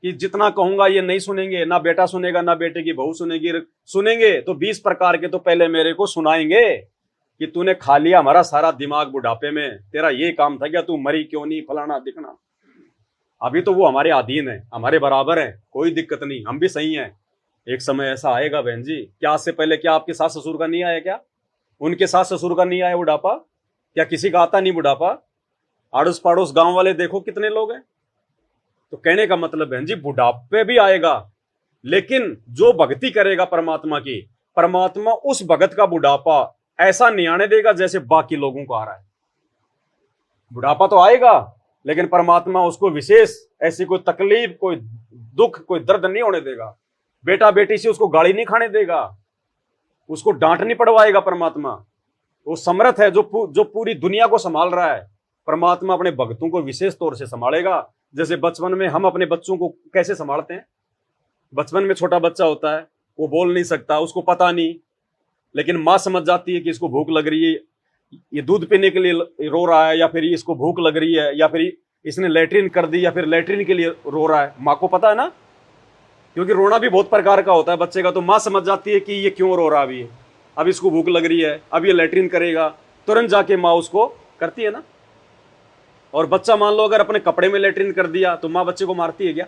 कि जितना कहूंगा ये नहीं सुनेंगे, ना बेटा सुनेगा ना बेटे की बहू सुनेगी, सुनेंगे तो 20 प्रकार के तो पहले मेरे को सुनाएंगे कि तूने खा लिया हमारा सारा दिमाग बुढ़ापे में, तेरा ये काम था क्या, तू मरी क्यों नहीं, फलाना दिखना। अभी तो वो हमारे अधीन है, हमारे बराबर है, कोई दिक्कत नहीं, हम भी सही हैं। एक समय ऐसा आएगा बहन जी, क्या आज से पहले क्या आपके सास ससुर का नहीं आया, क्या उनके सास ससुर का नहीं आया बुढ़ापा, क्या किसी का आता नहीं बुढ़ापा? आड़ोस पड़ोस गांव वाले देखो कितने लोग हैं। तो कहने का मतलब बहन जी बुढ़ापे भी आएगा, लेकिन जो भक्ति करेगा परमात्मा की, परमात्मा उस भगत का बुढ़ापा ऐसा नहीं आने देगा जैसे बाकी लोगों को आ रहा है। बुढ़ापा तो आएगा, लेकिन परमात्मा उसको विशेष ऐसी कोई तकलीफ, कोई दुख, कोई दर्द नहीं होने देगा। बेटा बेटी से उसको गाली नहीं खाने देगा, उसको डांट नहीं पड़वाएगा परमात्मा। वो समर्थ है जो पूरी दुनिया को संभाल रहा है। परमात्मा अपने भक्तों को विशेष तौर से संभालेगा। जैसे बचपन में हम अपने बच्चों को कैसे संभालते हैं, बचपन में छोटा बच्चा होता है, वो बोल नहीं सकता, उसको पता नहीं, लेकिन माँ समझ जाती है कि इसको भूख लग रही है, ये दूध पीने के लिए रो रहा है, या फिर इसको भूख लग रही है, या फिर इसने लैट्रिन कर दी, या फिर लैट्रिन के लिए रो रहा है। माँ को पता है ना, क्योंकि रोना भी बहुत प्रकार का होता है बच्चे का। तो माँ समझ जाती है कि ये क्यों रो रहा है, अब इसको भूख लग रही है, अब ये लैट्रिन करेगा, तुरंत जाके माँ उसको करती है ना। और बच्चा मान लो अगर अपने कपड़े में लैट्रिन कर दिया तो माँ बच्चे को मारती है क्या?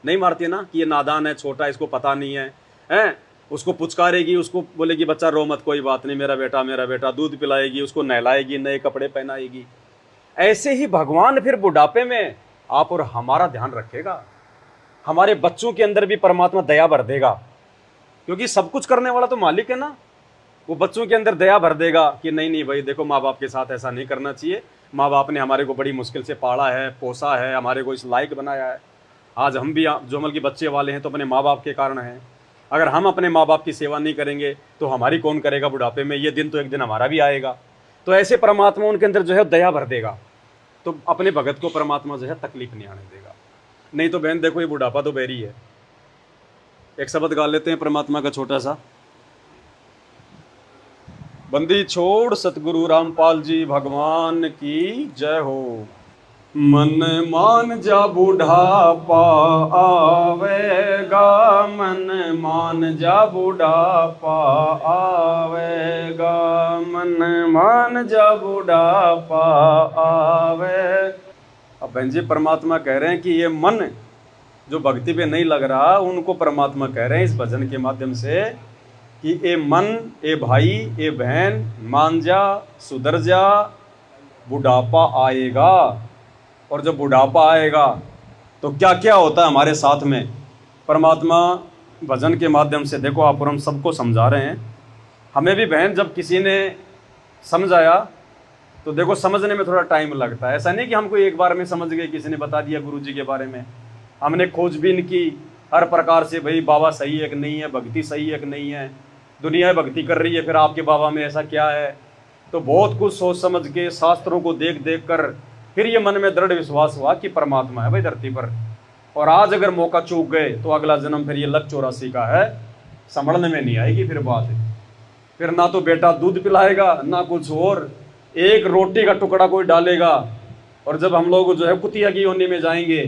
नहीं मारती है ना, कि ये नादान है, छोटा, इसको पता नहीं है, हैं? उसको पुचकारेगी, उसको बोलेगी बच्चा रो मत, कोई बात नहीं, मेरा बेटा, दूध पिलाएगी, उसको नहलाएगी, नए कपड़े पहनाएगी। ऐसे ही भगवान फिर बुढ़ापे में आप और हमारा ध्यान रखेगा। हमारे बच्चों के अंदर भी परमात्मा दया भर देगा, क्योंकि सब कुछ करने वाला तो मालिक है ना। वो बच्चों के अंदर दया भर देगा कि नहीं नहीं भाई देखो, माँ बाप के साथ ऐसा नहीं करना चाहिए। माँ बाप ने हमारे को बड़ी मुश्किल से पाला है, पोसा है, हमारे को इस लायक बनाया है। आज हम भी जो मतलब कि बच्चे वाले हैं तो अपने माँ बाप के कारण हैं। अगर हम अपने माँ बाप की सेवा नहीं करेंगे तो हमारी कौन करेगा बुढ़ापे में? ये दिन तो एक दिन हमारा भी आएगा। तो ऐसे परमात्मा उनके अंदर जो है दया भर देगा, तो अपने भगत को परमात्मा जो है तकलीफ नहीं आने देगा। नहीं तो बहन देखो, ये बुढ़ापा तो बैरी है। एक शब्द गा लेते हैं परमात्मा का छोटा सा। बंदी छोड़ सतगुरु रामपाल जी भगवान की जय हो। मन मान जा बुढ़ापा आवेगा, मन मान जा बुढ़ापा आवेगा, मन मान जा बुढ़ापा आवे। अब बहन जी परमात्मा कह रहे हैं कि ये मन जो भक्ति पे नहीं लग रहा, उनको परमात्मा कह रहे हैं इस भजन के माध्यम से कि ए मन, ए भाई, ए बहन, मान जा, सुधर जा, बुढ़ापा आएगा। और जब बुढ़ापा आएगा तो क्या क्या होता है हमारे साथ में, परमात्मा भजन के माध्यम से देखो आप और हम सबको समझा रहे हैं। हमें भी बहन जब किसी ने समझाया तो देखो समझने में थोड़ा टाइम लगता है। ऐसा नहीं कि हमको एक बार में समझ गए, किसी ने बता दिया गुरु जी के बारे में। हमने खोजबीन की हर प्रकार से, भाई बाबा सही है कि नहीं है, भक्ति सही है कि नहीं है, दुनिया भक्ति कर रही है, फिर आपके बाबा में ऐसा क्या है। तो बहुत कुछ सोच समझ के शास्त्रों को देख देख कर फिर ये मन में दृढ़ विश्वास हुआ कि परमात्मा है भाई धरती पर। और आज अगर मौका चूक गए तो अगला जन्म फिर ये लक 84 का है, संभलने में नहीं आएगी फिर बात। फिर ना तो बेटा दूध पिलाएगा ना कुछ और, एक रोटी का टुकड़ा कोई डालेगा। और जब हम लोग जो है कुतिया की योनि में जाएंगे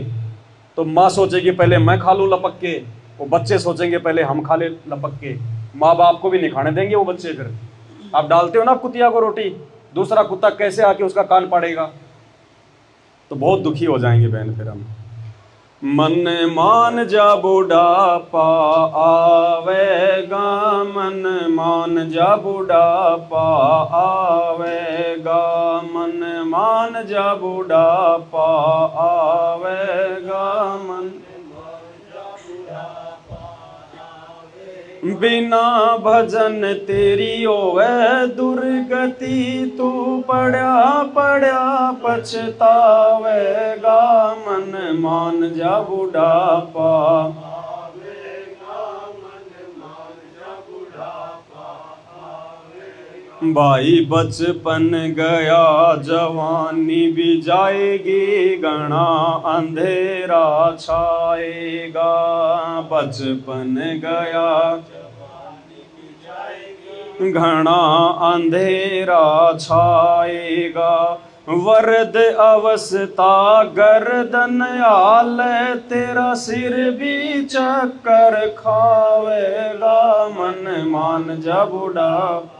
तो माँ सोचेगी पहले मैं खा लूँ लपक के, वो बच्चे सोचेंगे पहले हम खा ले लपक के। माँ बाप को भी नहीं खाने देंगे वो बच्चे। फिर आप डालते हो ना कुतिया को रोटी, दूसरा कुत्ता कैसे आके उसका कान पाड़ेगा? तो बहुत दुखी हो जाएंगे बहन फिर हम। मन मान जा बुढ़ापा आवेगा, मन मान जा बुढ़ापा आवेगा, मन मान जा बुढ़ापा आवेगा, मन बिना भजन तेरी होवे दुर्गति, तू पड़ा पड़ा पछतावेगा, मन मान जा बुढ़ापा आवेगा, मन मान जा बुढ़ापा आवेगा। भाई बचपन गया जवानी भी जाएगी, घना अंधेरा छाएगा, बचपन गया घना अंधेरा छाएगा, वरद अवस्था गर्दन आल, तेरा सिर भी चक्कर खावेगा, मन मान जा बुढ़ापा,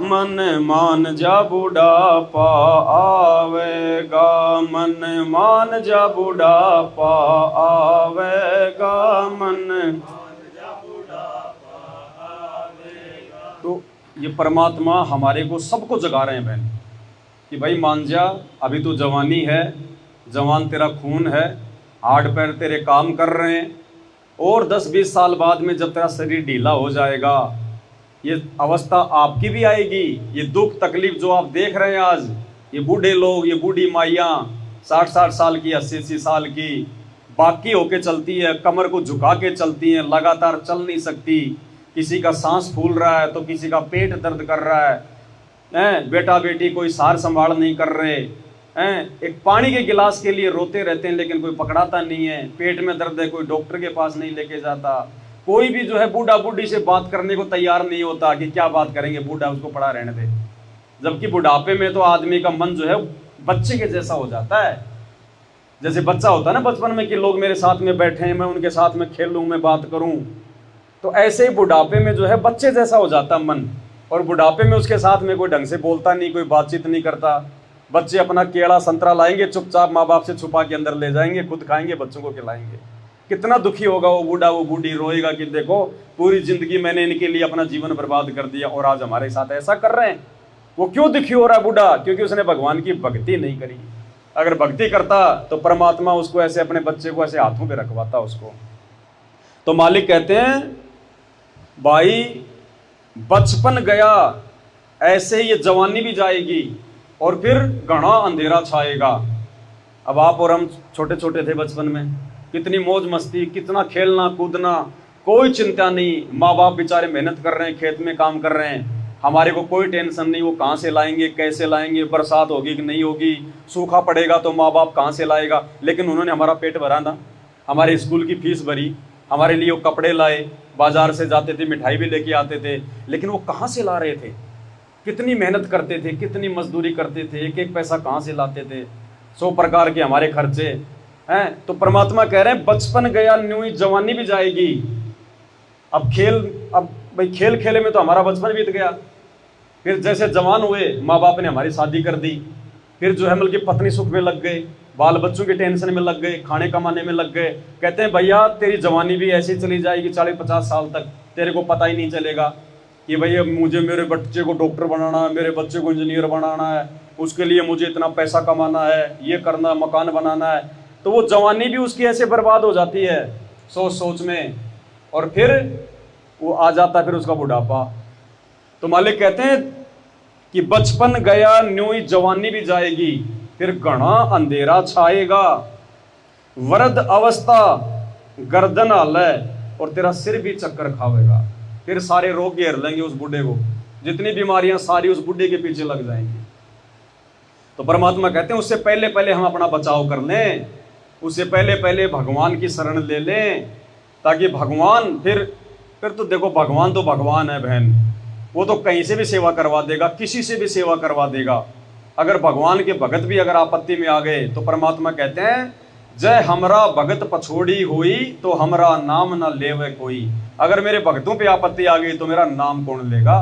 मन मान जा बुढ़ापा आवेगा, मन मान जा बुढ़ापा आवेगा, मन। तो ये परमात्मा हमारे को सबको जगा रहे हैं बहन कि भाई मान जा, अभी तो जवानी है, जवान तेरा खून है, हाथ पैर तेरे काम कर रहे हैं, और 10-20 साल बाद में जब तेरा शरीर ढीला हो जाएगा, ये अवस्था आपकी भी आएगी। ये दुख तकलीफ जो आप देख रहे हैं आज, ये बूढ़े लोग, ये बूढ़ी माइयाँ 60-60 साल की, 80-80 साल की बाकी होके चलती है, कमर को झुका के चलती हैं, लगातार चल नहीं सकती, किसी का सांस फूल रहा है तो किसी का पेट दर्द कर रहा है, बेटा बेटी कोई सार संभाल नहीं कर रहे हैं, एक पानी के गिलास के लिए रोते रहते हैं लेकिन कोई पकड़ाता नहीं है, पेट में दर्द है कोई डॉक्टर के पास नहीं लेके जाता, कोई भी जो है बूढ़ा बूढ़ी से बात करने को तैयार नहीं होता कि क्या बात करेंगे, बूढ़ा उसको पड़ा रहने दे। जबकि बुढ़ापे में तो आदमी का मन जो है बच्चे के जैसा हो जाता है, जैसे बच्चा होता है ना बचपन में कि लोग मेरे साथ में बैठे हैं, मैं उनके साथ में खेलूं, मैं बात करूं, तो ऐसे ही बुढ़ापे में जो है बच्चे जैसा हो जाता मन। और बुढ़ापे में उसके साथ में कोई ढंग से बोलता नहीं, कोई बातचीत नहीं करता। बच्चे अपना केला संतरा लाएंगे, चुपचाप माँ बाप से छुपा के अंदर ले जाएंगे, खुद खाएंगे, बच्चों को खिलाएंगे। कितना दुखी होगा वो बूढ़ा वो बूढ़ी, रोएगा कि देखो पूरी जिंदगी मैंने इनके लिए अपना जीवन बर्बाद कर दिया और आज हमारे साथ ऐसा कर रहे हैं। वो क्यों दुखी हो रहा है बूढ़ा? क्योंकि उसने भगवान की भक्ति नहीं करी। अगर भक्ति करता तो परमात्मा उसको ऐसे अपने बच्चे को ऐसे हाथों पे रखवाता उसको। तो मालिक कहते हैं भाई बचपन गया, ऐसे ये जवानी भी जाएगी और फिर घना अंधेरा छाएगा। अब आप और हम छोटे छोटे थे बचपन में, कितनी मौज मस्ती, कितना खेलना कूदना, कोई चिंता नहीं। माँ बाप बेचारे मेहनत कर रहे हैं, खेत में काम कर रहे हैं, हमारे को कोई टेंशन नहीं, वो कहाँ से लाएंगे, कैसे लाएंगे, बरसात होगी कि नहीं होगी, सूखा पड़ेगा तो माँ बाप कहाँ से लाएगा। लेकिन उन्होंने हमारा पेट भरा ना, हमारे स्कूल की फीस भरी, हमारे लिए वो कपड़े लाए, बाजार से जाते थे मिठाई भी लेके आते थे। लेकिन वो कहाँ से ला रहे थे, कितनी मेहनत करते थे, कितनी मजदूरी करते थे, एक एक पैसा कहाँ से लाते थे, 100 प्रकार के हमारे खर्चे हैं। तो परमात्मा कह रहे हैं बचपन गया न्यू जवानी भी जाएगी। अब भाई खेल खेले में तो हमारा बचपन बीत गया, फिर जैसे जवान हुए माँ बाप ने हमारी शादी कर दी, फिर जो है मतलब कि पत्नी सुख में लग गए, बाल बच्चों की टेंशन में लग गए, खाने कमाने में लग गए। कहते हैं भैया तेरी जवानी भी ऐसी चली जाएगी 40-50 साल तक, तेरे को पता ही नहीं चलेगा कि भैया मुझे मेरे बच्चे को डॉक्टर बनाना है, मेरे बच्चे को इंजीनियर बनाना है, उसके लिए मुझे इतना पैसा कमाना है, ये करना, मकान बनाना है। तो वो जवानी भी उसकी ऐसे बर्बाद हो जाती है सोच सोच में, और फिर वो आ जाता है फिर उसका बुढ़ापा। तो मालिक कहते हैं कि बचपन गया न्यू जवानी भी जाएगी, फिर घना अंधेरा छाएगा, वृद्ध अवस्था गर्दन हालय और तेरा सिर भी चक्कर खावेगा। फिर सारे रोग घेर लेंगे उस बूढ़े को, जितनी बीमारियां सारी उस बूढ़े के पीछे लग जाएंगी। तो परमात्मा कहते हैं उससे पहले पहले हम अपना बचाव कर लें, उससे पहले पहले भगवान की शरण ले लें, ताकि भगवान फिर तो देखो भगवान तो भगवान है बहन, वो तो कहीं से भी सेवा करवा देगा, किसी से भी सेवा करवा देगा। अगर भगवान के भगत भी अगर आपत्ति में आ गए तो परमात्मा कहते हैं जय हमरा भगत पछोड़ी हुई तो हमरा नाम न लेवे कोई। अगर मेरे भक्तों पे आपत्ति आ गई तो मेरा नाम कौन लेगा।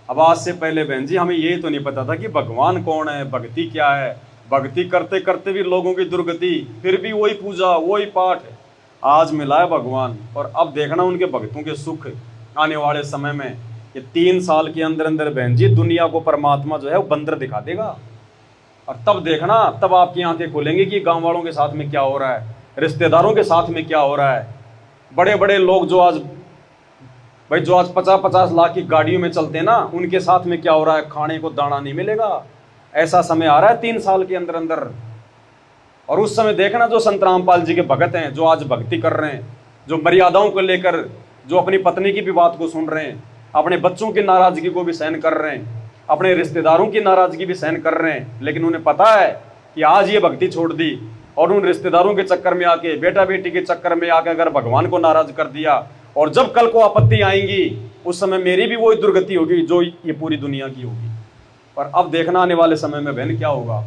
अब आज से पहले बहन जी हमें ये तो नहीं पता था कि भगवान कौन है, भक्ति क्या है। भक्ति करते करते भी लोगों की दुर्गति, फिर भी वही पूजा वही पाठ। आज मिला है भगवान, और अब देखना उनके भक्तों के सुख आने वाले समय में। ये 3 साल के अंदर अंदर बहन जी दुनिया को परमात्मा जो है वो बंदर दिखा देगा, और तब देखना, तब आपकी आंखें खुलेंगी कि गांव वालों के साथ में क्या हो रहा है, रिश्तेदारों के साथ में क्या हो रहा है। बड़े बड़े लोग जो आज 50-50 लाख की गाड़ियों में चलते हैं ना, उनके साथ में क्या हो रहा है, खाने को दाना नहीं मिलेगा। ऐसा समय आ रहा है 3 साल के अंदर अंदर। और उस समय देखना जो संत रामपाल जी के भगत हैं, जो आज भक्ति कर रहे हैं, जो मर्यादाओं को लेकर, जो अपनी पत्नी की भी बात को सुन रहे हैं, अपने बच्चों की नाराजगी को भी सहन कर रहे हैं, अपने रिश्तेदारों की नाराजगी भी सहन कर रहे हैं, लेकिन उन्हें पता है कि आज ये भक्ति छोड़ दी और उन रिश्तेदारों के चक्कर में आके, बेटा बेटी के चक्कर में आके अगर भगवान को नाराज कर दिया, और जब कल को आपत्ति आएंगी उस समय मेरी भी वही दुर्गति होगी जो ये पूरी दुनिया की होगी। पर अब देखना आने वाले समय में बहन क्या होगा।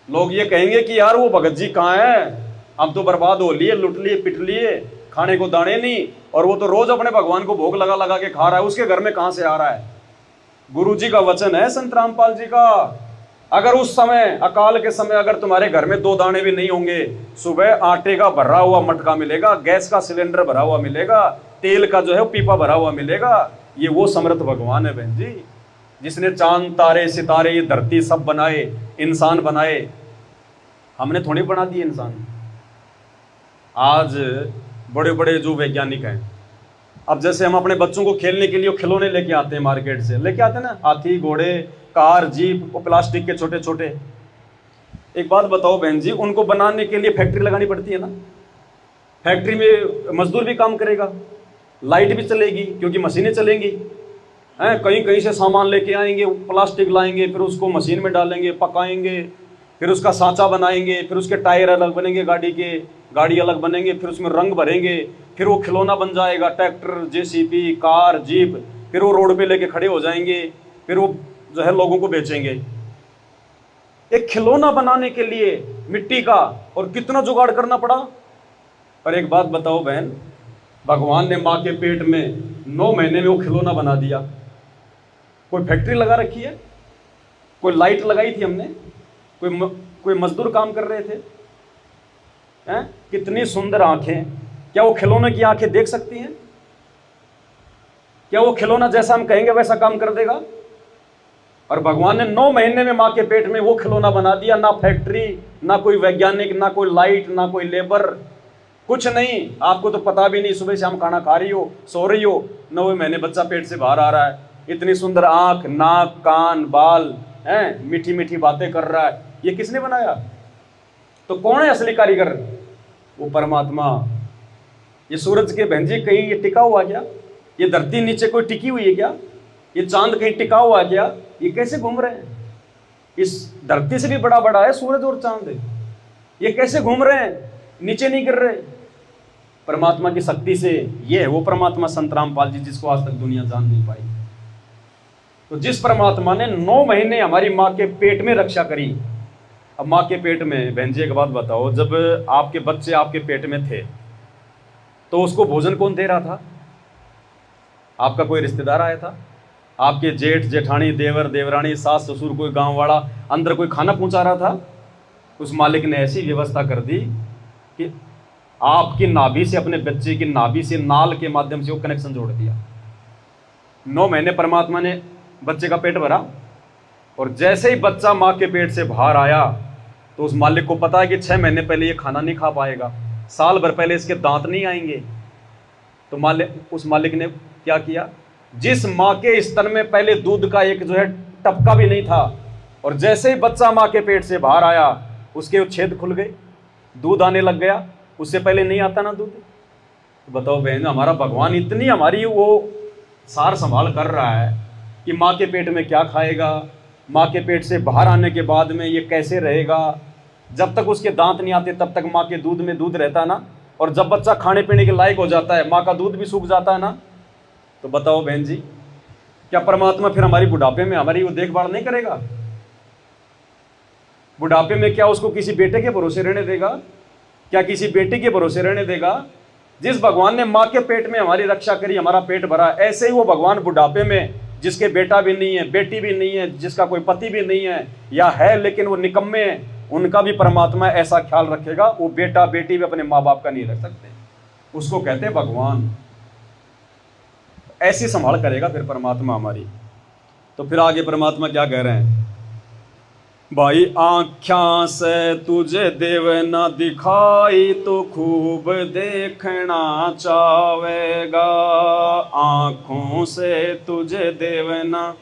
लोग ये कहेंगे कि यार वो भगत जी कहाँ है, अब तो बर्बाद हो लिए, लुट लिए, पिट लिए, खाने को दाने नहीं, और वो तो रोज अपने भगवान को भोग लगा लगा के खा रहा है, उसके घर में कहां से आ रहा है। गुरु जी का वचन है संत रामपाल जी का, अगर उस समय अकाल के समय अगर तुम्हारे घर में 2 दाने भी नहीं होंगे, सुबह आटे का भरा हुआ मटका मिलेगा, गैस का सिलेंडर भरा हुआ मिलेगा, तेल का जो है पीपा भरा हुआ मिलेगा। ये वो समर्थ भगवान है बहन जी, जिसने चांद तारे सितारे ये धरती सब बनाए, इंसान बनाए। हमने थोड़ी बना दिए इंसान। आज बड़े बड़े जो वैज्ञानिक हैं, अब जैसे हम अपने बच्चों को खेलने के लिए खिलौने लेके आते हैं, मार्केट से लेके आते हैं ना, हाथी घोड़े कार जीप, वो प्लास्टिक के छोटे छोटे। एक बात बताओ बहन जी, उनको बनाने के लिए फैक्ट्री लगानी पड़ती है ना, फैक्ट्री में मजदूर भी काम करेगा, लाइट भी चलेगी क्योंकि मशीनें चलेंगी हैं, कहीं कहीं से सामान लेके आएंगे, प्लास्टिक लाएंगे, फिर उसको मशीन में डालेंगे, पकाएंगे, फिर उसका सांचा बनाएंगे, फिर उसके टायर अलग बनेंगे, गाड़ी अलग बनेंगे, फिर उसमें रंग भरेंगे, फिर वो खिलौना बन जाएगा, ट्रैक्टर जेसीबी कार जीप, फिर वो रोड पे लेके खड़े हो जाएंगे, फिर वो जो है लोगों को बेचेंगे। एक खिलौना बनाने के लिए मिट्टी का और कितना जुगाड़ करना पड़ा। पर एक बात बताओ बहन, भगवान ने माँ के पेट में 9 महीने में वो खिलौना बना दिया। कोई फैक्ट्री लगा रखी है, कोई लाइट लगाई थी हमने, कोई मजदूर काम कर रहे थे, हैं? कितनी सुंदर आंखें। क्या वो खिलौने की आंखें देख सकती हैं? क्या वो खिलौना जैसा हम कहेंगे वैसा काम कर देगा? और भगवान ने 9 महीने में माँ के पेट में वो खिलौना बना दिया। ना फैक्ट्री, ना कोई वैज्ञानिक, ना कोई लाइट, ना कोई लेबर, कुछ नहीं। आपको तो पता भी नहीं, सुबह शाम खाना खा रही हो, सो रही हो, 9वें महीने बच्चा पेट से बाहर आ रहा है। इतनी सुंदर आंख, नाक, कान, बाल, हैं, मीठी मीठी बातें कर रहा है। ये किसने बनाया? तो कौन है असली कारीगर? वो परमात्मा। ये सूरज के बहन जी कहीं ये टिका हुआ क्या? ये धरती नीचे कोई टिकी हुई है क्या? ये चांद कहीं टिका हुआ है क्या? ये कैसे घूम रहे हैं? इस धरती से भी बड़ा बड़ा है सूरज और चांद। ये कैसे घूम रहे हैं? नीचे नहीं गिर रहे। परमात्मा की शक्ति से। ये है वो परमात्मा संत रामपाल जी, जिसको आज तक दुनिया जान नहीं पाई। तो जिस परमात्मा ने 9 महीने हमारी माँ के पेट में रक्षा करी। अब माँ के पेट में, बहन जी एक बात बताओ, जब आपके बच्चे आपके पेट में थे तो उसको भोजन कौन दे रहा था? आपका कोई रिश्तेदार आया था? आपके जेठ जेठानी, देवर देवरानी, सास ससुर, कोई गांव वाला अंदर कोई खाना पहुंचा रहा था? उस मालिक ने ऐसी व्यवस्था कर दी कि आपकी नाभि से, अपने बच्चे की नाभि से, नाल के माध्यम से वो कनेक्शन जोड़ दिया। 9 महीने परमात्मा ने बच्चे का पेट भरा, और जैसे ही बच्चा माँ के पेट से बाहर आया तो उस मालिक को पता है कि 6 महीने पहले ये खाना नहीं खा पाएगा, साल भर पहले इसके दांत नहीं आएंगे। तो उस मालिक ने क्या किया? जिस माँ के स्तन में पहले दूध का एक जो है टपका भी नहीं था, और जैसे ही बच्चा माँ के पेट से बाहर आया उसके छेद खुल गए, दूध आने लग गया। उससे पहले नहीं आता ना दूध। तो बताओ बहन, हमारा भगवान इतनी हमारी वो सार संभाल कर रहा है कि माँ के पेट में क्या खाएगा, माँ के पेट से बाहर आने के बाद में ये कैसे रहेगा। जब तक उसके दांत नहीं आते तब तक माँ के दूध में दूध रहता है ना, और जब बच्चा खाने पीने के लायक हो जाता है माँ का दूध भी सूख जाता है ना। तो बताओ बहन जी, क्या परमात्मा फिर हमारी बुढ़ापे में हमारी वो देखभाल नहीं करेगा? बुढ़ापे में क्या उसको किसी बेटे के भरोसे रहने देगा? क्या किसी बेटी के भरोसे रहने देगा? जिस भगवान ने माँ के पेट में हमारी रक्षा करी, हमारा पेट भरा, ऐसे ही वो भगवान बुढ़ापे में, जिसके बेटा भी नहीं है, बेटी भी नहीं है, जिसका कोई पति भी नहीं है, या है लेकिन वो निकम्मे हैं, उनका भी परमात्मा ऐसा ख्याल रखेगा। वो बेटा बेटी भी अपने माँ बाप का नहीं रख सकते, उसको कहते हैं भगवान। ऐसी संभाल करेगा फिर परमात्मा हमारी। तो फिर आगे परमात्मा क्या कह रहे हैं? भाई आँख्या से तुझे देव न दिखाई तो खूब देखना चाहेगा, आँखों से तुझे देव न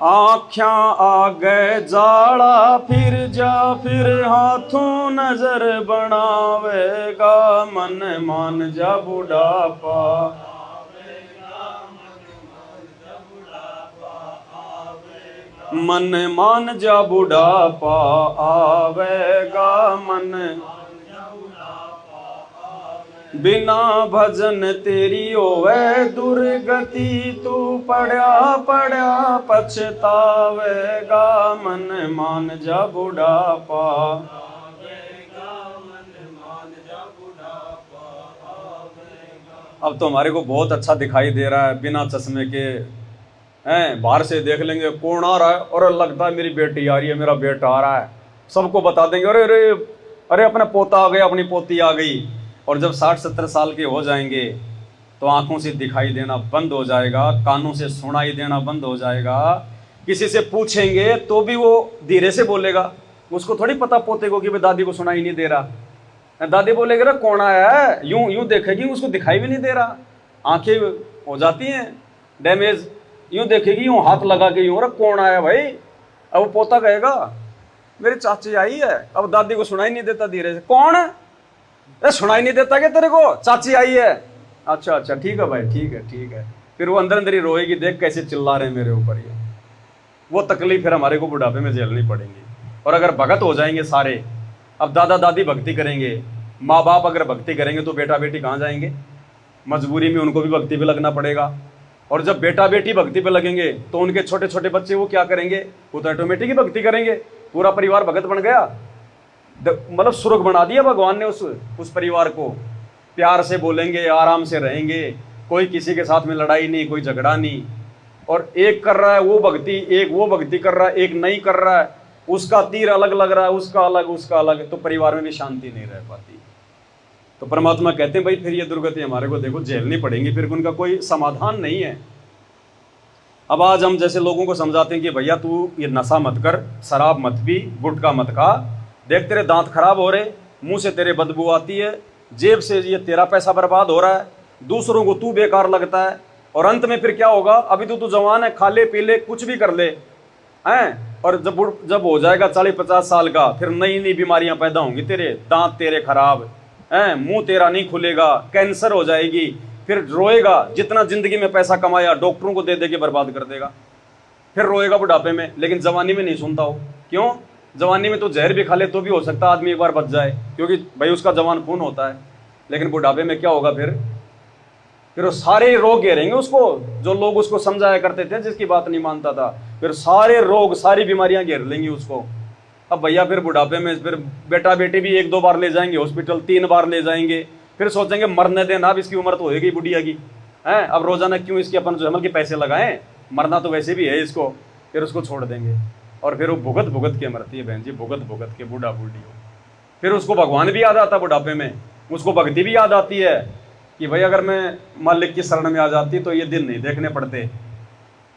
आँख्या आगे जाड़ा फिर जा, फिर हाथों नजर बनावेगा, मन मान जा बुढ़ापा, मन मान जा बुढ़ापा आवेगा, मन बिना भजन तेरी होवे दुर्गति, तू पड़ा पड़ा पछतावेगा, मन मान जा बुढ़ापा। अब तो हमारे को बहुत अच्छा दिखाई दे रहा है बिना चश्मे के, हैं, बाहर से देख लेंगे कौन आ रहा है, और लगता है मेरी बेटी आ रही है, मेरा बेटा आ रहा है, सबको बता देंगे अरे अरे अरे अपना पोता आ गया, अपनी पोती आ गई। और जब 60-70 साल के हो जाएंगे तो आंखों से दिखाई देना बंद हो जाएगा, कानों से सुनाई देना बंद हो जाएगा, किसी से पूछेंगे तो भी वो धीरे से बोलेगा, उसको थोड़ी पता पोते को कि भाई दादी को सुनाई नहीं दे रहा। दादी बोलेगी रे कौन आया है, यूं यूं देखेगी, उसको दिखाई भी नहीं दे रहा, आंखें हो जाती हैं डैमेज, यूं देखेगी, यूं हाथ लगा के यूं, अरे कौन आया भाई। अब वो पोता कहेगा मेरी चाची आई है, अब दादी को सुनाई नहीं देता, धीरे से कौन है, अरे सुनाई नहीं देता क्या तेरे को, चाची आई है, अच्छा अच्छा ठीक है भाई, ठीक है ठीक है। फिर वो अंदर अंदर ही रोएगी, देख कैसे चिल्ला रहे हैं मेरे ऊपर ये। वो तकलीफ फिर हमारे को बुढ़ापे में झेलनी पड़ेगी। और अगर भगत हो जाएंगे सारे, अब दादा दादी भक्ति करेंगे, माँ बाप अगर भक्ति करेंगे तो बेटा बेटी कहाँ जाएंगे, मजबूरी में उनको भी भक्ति पे लगना पड़ेगा। और जब बेटा बेटी भक्ति पे लगेंगे तो उनके छोटे छोटे बच्चे वो क्या करेंगे, वो तो ऑटोमेटिक ही भक्ति करेंगे, पूरा परिवार भगत बन गया। मतलब स्वर्ग बना दिया भगवान ने उस परिवार को। प्यार से बोलेंगे, आराम से रहेंगे, कोई किसी के साथ में लड़ाई नहीं, कोई झगड़ा नहीं। और एक कर रहा है वो भक्ति, एक वो भक्ति कर रहा है, एक नहीं कर रहा है, उसका तीर अलग लग रहा है, उसका अलग, तो परिवार में भी शांति नहीं रह पाती। तो परमात्मा कहते हैं भाई फिर ये दुर्गति हमारे को देखो झेलनी पड़ेंगी, फिर उनका कोई समाधान नहीं है। अब आज हम जैसे लोगों को समझाते हैं कि भैया तू ये नशा मत कर, शराब मत पी, गुटखा मत खा, देख तेरे दांत खराब हो रहे, मुंह से तेरे बदबू आती है, जेब से ये तेरा पैसा बर्बाद हो रहा है, दूसरों को तू बेकार लगता है, और अंत में फिर क्या होगा, अभी तो तू जवान है, खा ले पी ले कुछ भी कर ले हैं, और जब हो जाएगा 40-50 साल का, फिर नई नई बीमारियां पैदा होंगी, तेरे दांत तेरे खराब हैं, मुंह तेरा नहीं खुलेगा, कैंसर हो जाएगी, फिर रोएगा, जितना जिंदगी में पैसा कमाया डॉक्टरों को दे दे के बर्बाद कर देगा, फिर रोएगा बुढ़ापे में। लेकिन जवानी में नहीं सुनता हो, क्यों? जवानी में तो जहर भी खा ले तो भी हो सकता है आदमी एक बार बच जाए, क्योंकि भाई उसका जवान खून होता है। लेकिन बुढ़ापे में क्या होगा, फिर वो सारे रोग घेरेंगे उसको, जो लोग उसको समझाया करते थे, जिसकी बात नहीं मानता था, फिर सारे रोग सारी बीमारियां घेर लेंगी उसको। अब भैया फिर बुढ़ापे में फिर बेटा बेटी भी 1-2 बार ले जाएंगे हॉस्पिटल, 3 बार ले जाएंगे, फिर सोचेंगे मरने देना, अब इसकी उम्र तो होगी बुढ़िया की है, अब रोजाना क्यों इसके अपन जो के पैसे लगाएं, मरना तो वैसे भी है इसको, फिर उसको छोड़ देंगे। और फिर वो भुगत भुगत के मरती है बहन जी, भुगत भुगत के बूढ़ा बूढ़ी हो। फिर उसको भगवान भी याद आता बुढ़ापे में, उसको भक्ति भी याद आती है कि भाई अगर मैं मालिक की शरण में आ जाती तो ये दिन नहीं देखने पड़ते।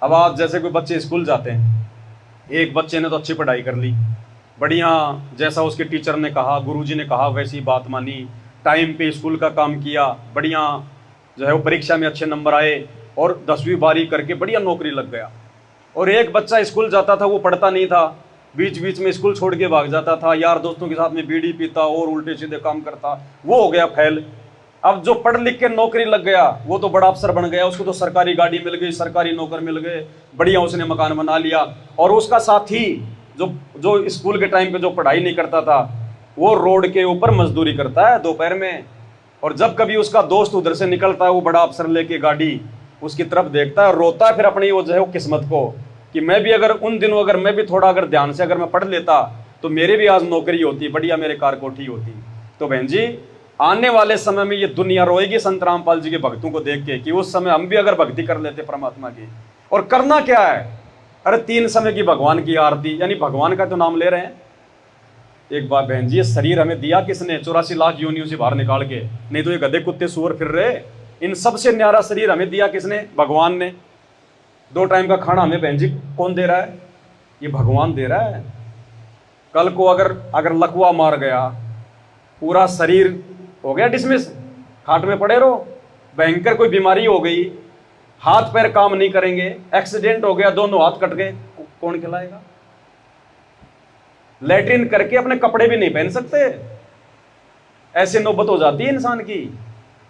अब आप जैसे कोई बच्चे स्कूल जाते हैं, एक बच्चे ने तो अच्छी पढ़ाई कर ली, बढ़िया, जैसा उसके टीचर ने कहा, गुरुजी ने कहा वैसी बात मानी, टाइम पे स्कूल का काम किया, बढ़िया जो है वो परीक्षा में अच्छे नंबर आए और 10वीं बारी करके बढ़िया नौकरी लग गया। और एक बच्चा स्कूल जाता था, वो पढ़ता नहीं था, बीच बीच में स्कूल छोड़ के भाग जाता था, यार दोस्तों के साथ में बीड़ी पीता और उल्टे सीधे काम करता, वो हो गया फेल। अब जो पढ़ लिख के नौकरी लग गया वो तो बड़ा अफसर बन गया, उसको तो सरकारी गाड़ी मिल गई, सरकारी नौकर मिल गए, बढ़िया उसने मकान बना लिया। और उसका साथी जो स्कूल के टाइम पे जो पढ़ाई नहीं करता था, वो रोड के ऊपर मजदूरी करता है दोपहर में। और जब कभी उसका दोस्त उधर से निकलता है, वो बड़ा अफसर लेके गाड़ी, उसकी तरफ देखता है, रोता है फिर अपनी वो जो है वो किस्मत को, कि मैं भी अगर उन दिनों अगर मैं भी थोड़ा अगर ध्यान से अगर मैं पढ़ लेता तो मेरी भी आज नौकरी होती, बढ़िया मेरे कार कोठी होती। तो बहन जी आने वाले समय में ये दुनिया रोएगी संत रामपाल जी के भक्तों को देख के, कि उस समय हम भी अगर भक्ति कर लेते परमात्मा की। और करना क्या है, अरे 3 समय की भगवान की आरती, यानी भगवान का तो नाम ले रहे हैं। एक बात बहन जी, ये शरीर हमें दिया किसने? 84 लाख योनियों से बाहर निकाल के, नहीं तो ये गधे कुत्ते सुअर फिर रहे। इन सबसे न्यारा शरीर हमें दिया किसने? भगवान ने। 2 टाइम का खाना हमें बहन जी कौन दे रहा है? ये भगवान दे रहा है। कल को अगर लकवा मार गया, पूरा शरीर हो गया डिसमिस, खाट में पड़े रहो, भयंकर कोई बीमारी हो गई, हाथ पैर काम नहीं करेंगे, एक्सीडेंट हो गया, दोनों हाथ कट गए, कौन खिलाएगा? लैट्रिन करके अपने कपड़े भी नहीं पहन सकते, ऐसी नौबत हो जाती है इंसान की।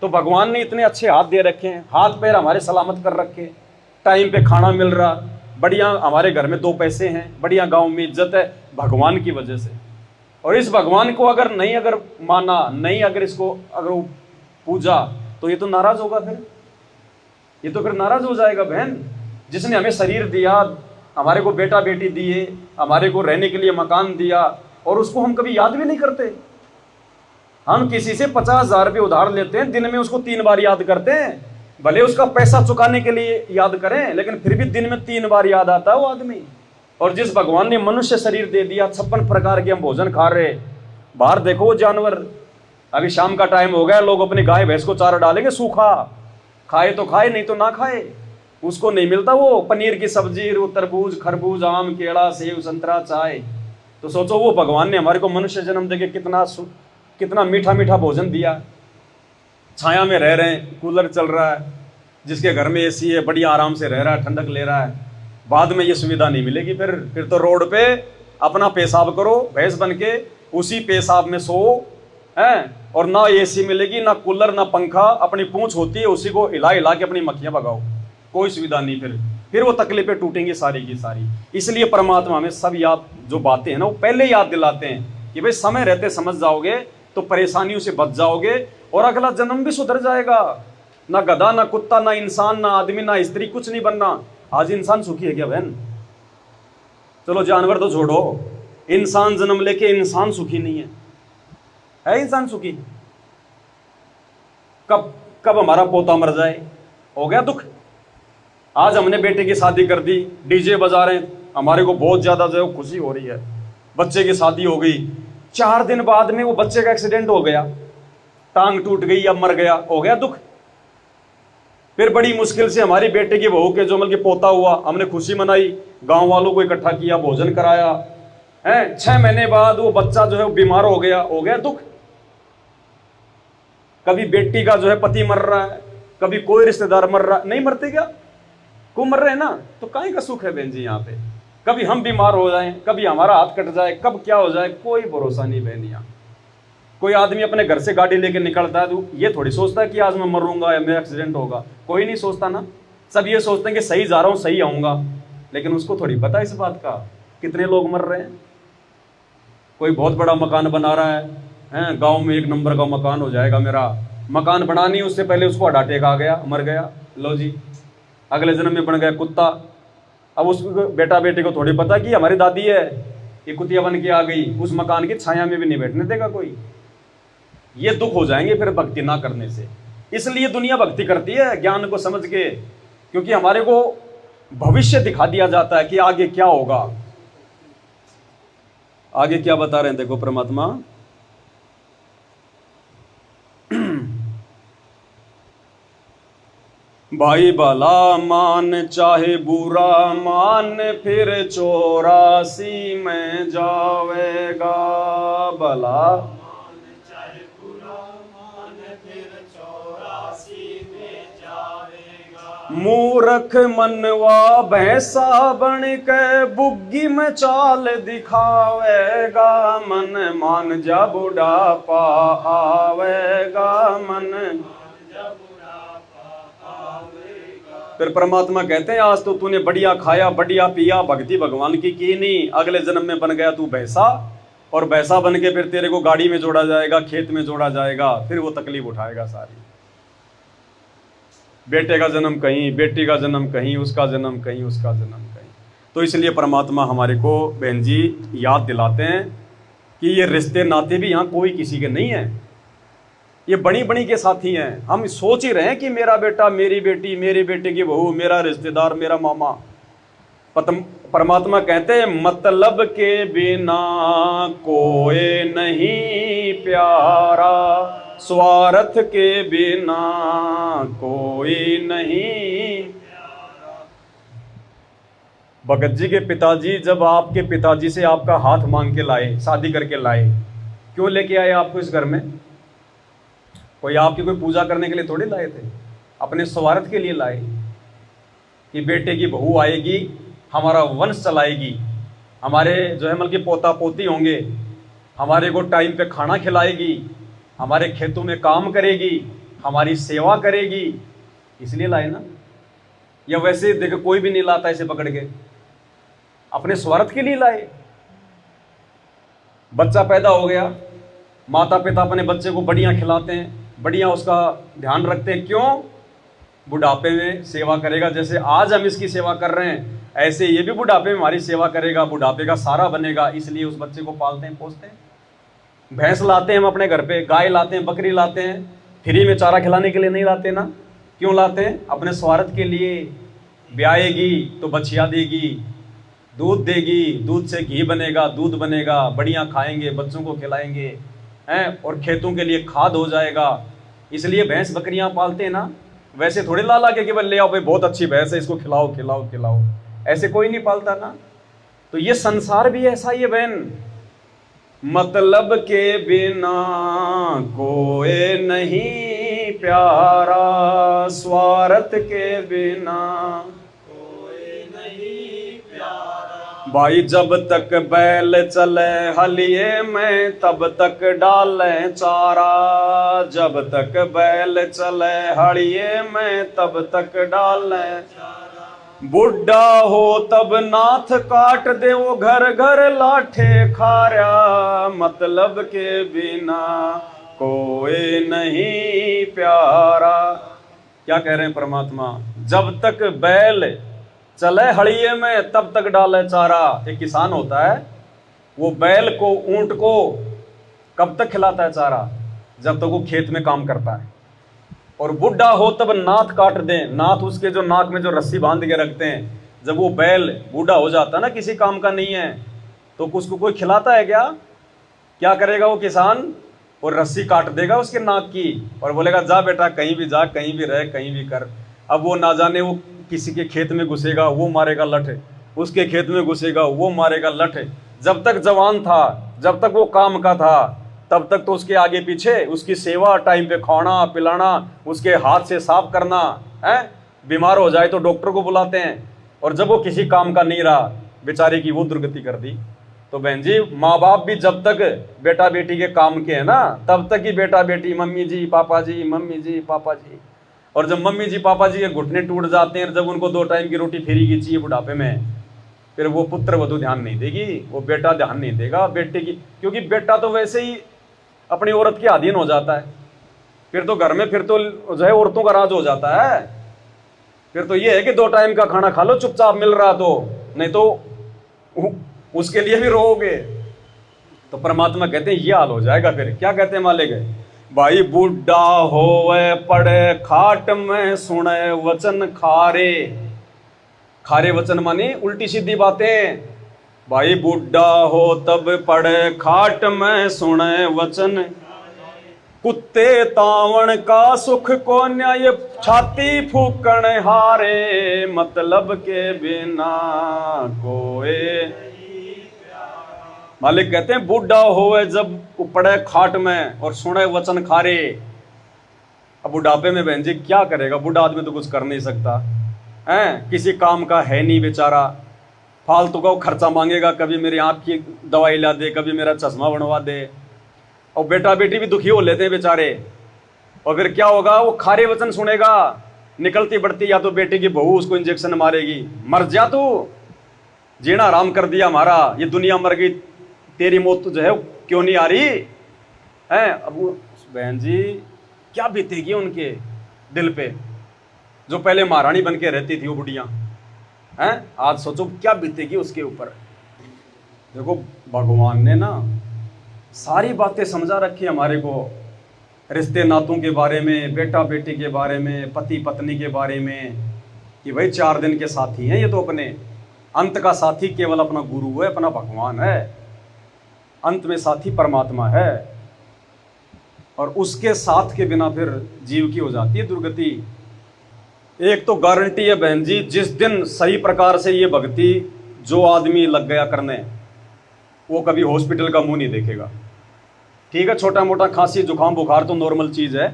तो भगवान ने इतने अच्छे हाथ दे रखे हैं, हाथ पैर हमारे सलामत कर रखे, टाइम पे खाना मिल रहा, बढ़िया हमारे घर में 2 पैसे हैं, बढ़िया गांव में इज्जत है, भगवान की वजह से। और इस भगवान को अगर माना, नहीं अगर इसको वो पूजा, तो ये तो नाराज होगा, ये तो फिर नाराज हो जाएगा बहन। जिसने हमें शरीर दिया, हमारे को बेटा बेटी दिए, हमारे को रहने के लिए मकान दिया, और उसको हम कभी याद भी नहीं करते। हम किसी से 50,000 रुपये उधार लेते हैं, दिन में उसको 3 बार याद करते हैं, भले उसका पैसा चुकाने के लिए याद करें, लेकिन फिर भी दिन में 3 बार याद आता है वो आदमी। और जिस भगवान ने मनुष्य शरीर दे दिया, 56 प्रकार के हम भोजन खा रहे, बाहर देखो वो जानवर, अभी शाम का टाइम हो गया, लोग अपनी गाय भैंस को चारा डालेंगे सूखा, खाए तो खाए नहीं तो ना खाए, उसको नहीं मिलता वो पनीर की सब्जी, तरबूज, खरबूज, आम, केला, सेब, संतरा, चाय। तो सोचो वो भगवान ने हमारे को मनुष्य जन्म देके कितना मीठा मीठा भोजन दिया। छाया में रह रहे हैं, कूलर चल रहा है, जिसके घर में एसी है बढ़िया आराम से रह रहा है, ठंडक ले रहा है। बाद में ये सुविधा नहीं मिलेगी, फिर तो रोड पे अपना पेशाब करो भैंस बन के, उसी पेशाब में सो हैं, और ना एसी मिलेगी, ना कूलर, ना पंखा, अपनी पूंछ होती है उसी को हिला हिला के अपनी मक्खियां भगाओ, कोई सुविधा नहीं। फिर वो तकलीफें टूटेंगी सारी की सारी। इसलिए परमात्मा हमें सब याद जो बातें हैं ना, वो पहले याद दिलाते हैं कि भाई समय रहते समझ जाओगे तो परेशानियों से बच जाओगे, और अगला जन्म भी सुधर जाएगा। ना गधा, ना कुत्ता, ना इंसान, ना आदमी, ना स्त्री, कुछ नहीं बनना। आज इंसान सुखी है क्या बहन? चलो जानवर तो छोड़ो, इंसान जन्म लेके इंसान सुखी नहीं है इंसान सुखी? कब हमारा पोता मर जाए, हो गया दुख। आज हमने बेटे की शादी कर दी, डीजे बजा रहे हैं, हमारे को बहुत ज्यादा जो है खुशी हो रही है, बच्चे की शादी हो गई, 4 दिन बाद में वो बच्चे का एक्सीडेंट हो गया, टांग टूट गई या मर गया, हो गया दुख। फिर बड़ी मुश्किल से हमारी बेटे की बहू के जो मतलब पोता हुआ, हमने खुशी मनाई, गांव वालों को इकट्ठा किया, भोजन कराया है। 6 महीने बाद वो बच्चा जो है बीमार हो गया दुख। कभी बेटी का जो है पति मर रहा है, कभी कोई रिश्तेदार मर रहा है, नहीं मरते क्या, को मर रहे हैं ना, तो काहे का सुख है बहन जी यहाँ पे। कभी हम बीमार हो जाएं, कभी हमारा हाथ कट जाए, कब क्या हो जाए, कोई भरोसा नहीं बहन। यहाँ कोई आदमी अपने घर से गाड़ी लेके निकलता है तो ये थोड़ी सोचता है कि आज मैं मरूंगा या मेरा एक्सीडेंट होगा, कोई नहीं सोचता ना। सब ये सोचते हैं कि सही जा रहा हूं, सही आऊंगा, लेकिन उसको थोड़ी पता इस बात का कितने लोग मर रहे हैं। कोई बहुत बड़ा मकान बना रहा है, गांव में 1 नंबर का मकान हो जाएगा मेरा, मकान बना नहीं उससे पहले उसको हार्ट अटैक आ गया, मर गया, लो जी अगले जन्म में बन गया कुत्ता। अब उस बेटा बेटी को थोड़ी पता कि हमारी दादी है, ये कुतिया बन के आ गई, उस मकान की छाया में भी नहीं बैठने देगा कोई। ये दुख हो जाएंगे फिर भक्ति ना करने से। इसलिए दुनिया भक्ति करती है ज्ञान को समझ के, क्योंकि हमारे को भविष्य दिखा दिया जाता है कि आगे क्या होगा। आगे क्या बता रहे हैं देखो परमात्मा, भाई भला मान चाहे बुरा मान, फिर 84 में जावेगा। भला मूर्ख मनवा भैंसा बन के बुग्गी में चाल दिखावेगा। मन मान जा बुढ़ापा आवेगा, मन। फिर परमात्मा कहते हैं आज तो तूने बढ़िया खाया, बढ़िया पिया, भक्ति भगवान की नहीं, अगले जन्म में बन गया तू भैंसा, और भैंसा बन के फिर तेरे को गाड़ी में जोड़ा जाएगा, खेत में जोड़ा जाएगा, फिर वो तकलीफ उठाएगा सारी। बेटे का जन्म कहीं, बेटी का जन्म कहीं, उसका जन्म कहीं, उसका जन्म कहीं। तो इसलिए परमात्मा हमारे को बहन जी याद दिलाते हैं कि ये रिश्ते नाते भी यहाँ कोई किसी के नहीं है, ये बड़ी बड़ी के साथी हैं। हम सोच ही रहे हैं कि मेरा बेटा, मेरी बेटी, मेरे बेटे की बहू, मेरा रिश्तेदार, मेरा मामा। परमात्मा कहते हैं मतलब के बिना कोई नहीं प्यारा, स्वार्थ के बिना कोई नहीं। भगत जी के पिताजी जब आपके पिताजी से आपका हाथ मांग के लाए, शादी करके लाए, क्यों लेके आए आपको इस घर में? कोई आपकी कोई पूजा करने के लिए थोड़ी लाए थे, अपने स्वार्थ के लिए लाए कि बेटे की बहू आएगी, हमारा वंश चलाएगी, हमारे जो है मतलब कि पोता पोती होंगे, हमारे को टाइम पे खाना खिलाएगी, हमारे खेतों में काम करेगी, हमारी सेवा करेगी, इसलिए लाए ना। या वैसे देखो कोई भी नहीं लाता ऐसे पकड़ के, अपने स्वार्थ के लिए लाए। बच्चा पैदा हो गया, माता पिता अपने बच्चे को बढ़िया खिलाते हैं, बढ़िया उसका ध्यान रखते हैं, क्यों? बुढ़ापे में सेवा करेगा। जैसे आज हम इसकी सेवा कर रहे हैं, ऐसे ये भी बुढ़ापे में हमारी सेवा करेगा, बुढ़ापे का सारा बनेगा, इसलिए उस बच्चे को पालते हैं, पोसते हैं। भैंस लाते हैं हम अपने घर पे, गाय लाते हैं, बकरी लाते हैं, फ्री में चारा खिलाने के लिए नहीं लाते ना। क्यों लाते हैं? अपने स्वार्थ के लिए। ब्याएगी तो बछिया देगी, दूध देगी, दूध से घी बनेगा, दूध बनेगा, बढ़िया खाएंगे, बच्चों को खिलाएंगे हैं, और खेतों के लिए खाद हो जाएगा। इसलिए भैंस बकरियां पालते हैं ना। वैसे थोड़े ला के केवल ले आओ भाई बहुत अच्छी भैंस है, इसको खिलाओ खिलाओ खिलाओ, ऐसे कोई नहीं पालता ना। तो ये संसार भी ऐसा ही है बहन, मतलब के बिना कोई नहीं प्यारा, स्वार्थ के बिना कोई नहीं प्यारा। भाई जब तक बैल चले हलिए में तब तक डालें चारा, जब तक बैल चले हलिए में तब तक डालें चारा। बुढ़ा हो तब नाथ काट दे वो घर घर लाठे खारा, मतलब के बिना कोई नहीं प्यारा। क्या कह रहे हैं परमात्मा? जब तक बैल चले हड़िए में तब तक डाले चारा। एक किसान होता है, वो बैल को, ऊंट को कब तक खिलाता है चारा? जब तक वो खेत में काम करता है। और बुढ़ा हो तब नाथ काट दें, नाथ उसके जो नाक में जो रस्सी बांध के रखते हैं, जब वो बैल बूढ़ा हो जाता है ना, किसी काम का नहीं है, तो उसको कोई खिलाता है क्या? क्या करेगा वो किसान? और रस्सी काट देगा उसके नाक की और बोलेगा जा बेटा कहीं भी जा, कहीं भी रह, कहीं भी कर। अब वो ना जाने वो किसी के खेत में घुसेगा, वो मारेगा लठ, उसके खेत में घुसेगा, वो मारेगा लठ। जब तक जवान था, जब तक वो काम का था, तब तक तो उसके आगे पीछे उसकी सेवा, टाइम पे खाना पिलाना, उसके हाथ से साफ करना है। बीमार हो जाए तो डॉक्टर को बुलाते हैं। और जब वो किसी काम का नहीं रहा, बेचारे की वो दुर्गति कर दी। तो बहन जी, माँ बाप भी जब तक बेटा बेटी के काम के है ना, तब तक ही बेटा बेटी मम्मी जी पापा जी, मम्मी जी पापा जी। और जब मम्मी जी पापा जी के घुटने टूट जाते हैं, जब उनको 2 टाइम की रोटी फ्री की चाहिए बुढ़ापे में, फिर वो पुत्र वधू ध्यान नहीं देगी, वो बेटा ध्यान नहीं देगा बेटे की। क्योंकि बेटा तो वैसे ही अपनी औरत के अधीन हो जाता है। फिर तो घर में फिर तो जो है औरतों का राज हो जाता है। फिर तो ये है कि 2 टाइम का खाना खा लो चुपचाप मिल रहा तो, नहीं तो उसके लिए भी रोओगे। तो परमात्मा कहते हैं ये हाल हो जाएगा। फिर क्या कहते हैं मालिक? भाई बूढ़ा होवे पड़े खाट में, सुने वचन खारे। खारे वचन माने उल्टी सीधी बातें। भाई बूढ़ा हो तब पड़े खाट में, सुने वचन। कुत्ते तावण का सुख को न्याय, छाती फूकण हारे। मतलब के बिना कोई। मालिक कहते हैं बूढ़ा होवे जब पड़े खाट में और सुने वचन खारे। अब बुढ़ापे में बहन जी क्या करेगा? बूढ़ा आदमी तो कुछ कर नहीं सकता है, किसी काम का है नहीं बेचारा। फालतू का वो खर्चा मांगेगा, कभी मेरी आँख की दवाई ला दे, कभी मेरा चश्मा बनवा दे। और बेटा बेटी भी दुखी हो लेते हैं बेचारे। और फिर क्या होगा? वो खारे वचन सुनेगा, निकलती बढ़ती या तो बेटी की बहू उसको इंजेक्शन मारेगी, मर जा तू, जीना आराम कर दिया हमारा, ये दुनिया मर गई, तेरी मौत तो जो है क्यों नहीं आ रही है। अब बहन जी क्या बीतेगी उनके दिल पे, जो पहले महारानी बन के रहती थी वो बुढ़िया हैं। आज सोचो क्या बीतेगी उसके ऊपर। देखो भगवान ने ना सारी बातें समझा रखी हमारे को, रिश्ते नातों के बारे में, बेटा बेटी के बारे में, पति पत्नी के बारे में, कि भाई 4 दिन के साथी हैं ये तो अपने। अंत का साथी केवल अपना गुरु है, अपना भगवान है। अंत में साथी परमात्मा है। और उसके साथ के बिना फिर जीव की हो जाती है दुर्गति। एक तो गारंटी है बहन जी, जिस दिन सही प्रकार से ये भक्ति जो आदमी लग गया करने, वो कभी हॉस्पिटल का मुंह नहीं देखेगा। ठीक है, छोटा मोटा खांसी जुकाम बुखार तो नॉर्मल चीज़ है,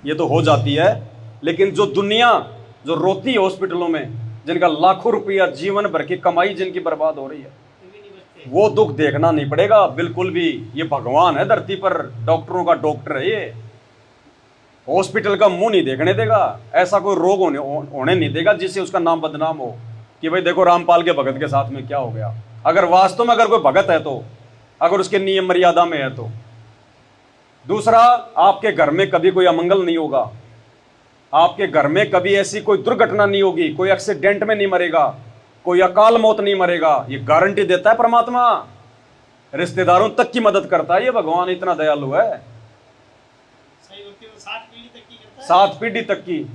ये तो हो जाती है। लेकिन जो दुनिया जो रोती है हॉस्पिटलों में, जिनका लाखों रुपया जीवन भर की कमाई जिनकी बर्बाद हो रही है, वो दुख देखना नहीं पड़ेगा बिल्कुल भी। ये भगवान है धरती पर, डॉक्टरों का डॉक्टर है ये, हॉस्पिटल का मुंह नहीं देखने देगा। ऐसा कोई रोग होने नहीं देगा जिससे उसका नाम बदनाम हो कि भाई देखो रामपाल के भगत के साथ में क्या हो गया। अगर वास्तव में अगर कोई भगत है तो, अगर उसके नियम मर्यादा में है तो। दूसरा, आपके घर में कभी कोई अमंगल नहीं होगा, आपके घर में कभी ऐसी कोई दुर्घटना नहीं होगी, कोई एक्सीडेंट में नहीं मरेगा, कोई अकाल मौत नहीं मरेगा। ये गारंटी देता है परमात्मा। रिश्तेदारों तक की मदद करता है ये भगवान, इतना दयालु है। सही होती है, 7 पीढ़ी तक की करता है। 7 पीढ़ी तक की।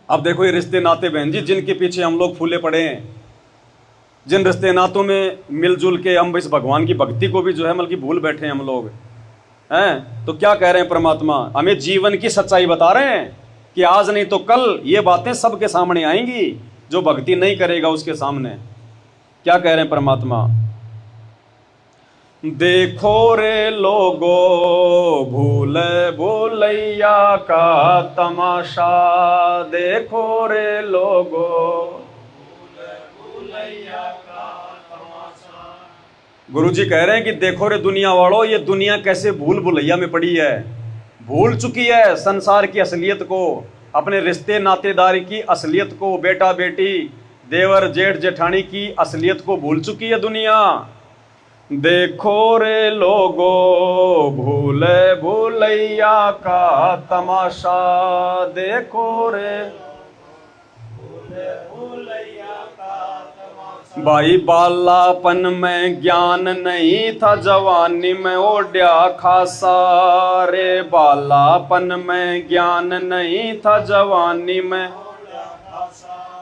अब देखो ये रिश्ते नाते बहन जी जिनके पीछे हम लोग फूले पड़े हैं, जिन रिश्ते नातों में मिलजुल के हम इस भगवान की भक्ति को भी जो है बल्कि भूल बैठे हैं हम लोग हैं। तो क्या कह रहे हैं परमात्मा? हमें जीवन की सच्चाई बता रहे हैं कि आज नहीं तो कल ये बातें सबके सामने आएंगी। जो भक्ति नहीं करेगा उसके सामने। क्या कह रहे हैं परमात्मा? देखो रे लोगो भूल भूलैया का तमाशा, देखो रे लोगो गुरु जी कह रहे हैं कि देखो रे दुनिया वालों, ये दुनिया कैसे भूल भुलैया में पड़ी है, भूल चुकी है संसार की असलियत को, अपने रिश्ते नातेदारी की असलियत को, बेटा बेटी देवर जेठ जेठानी की असलियत को भूल चुकी है दुनिया। देखो रे लोगो भूल भूलैया का तमाशा, देखो रे भाई बालापन में ज्ञान नहीं था, जवानी में ओढ़ा खासा रे। बालापन में ज्ञान नहीं था, जवानी में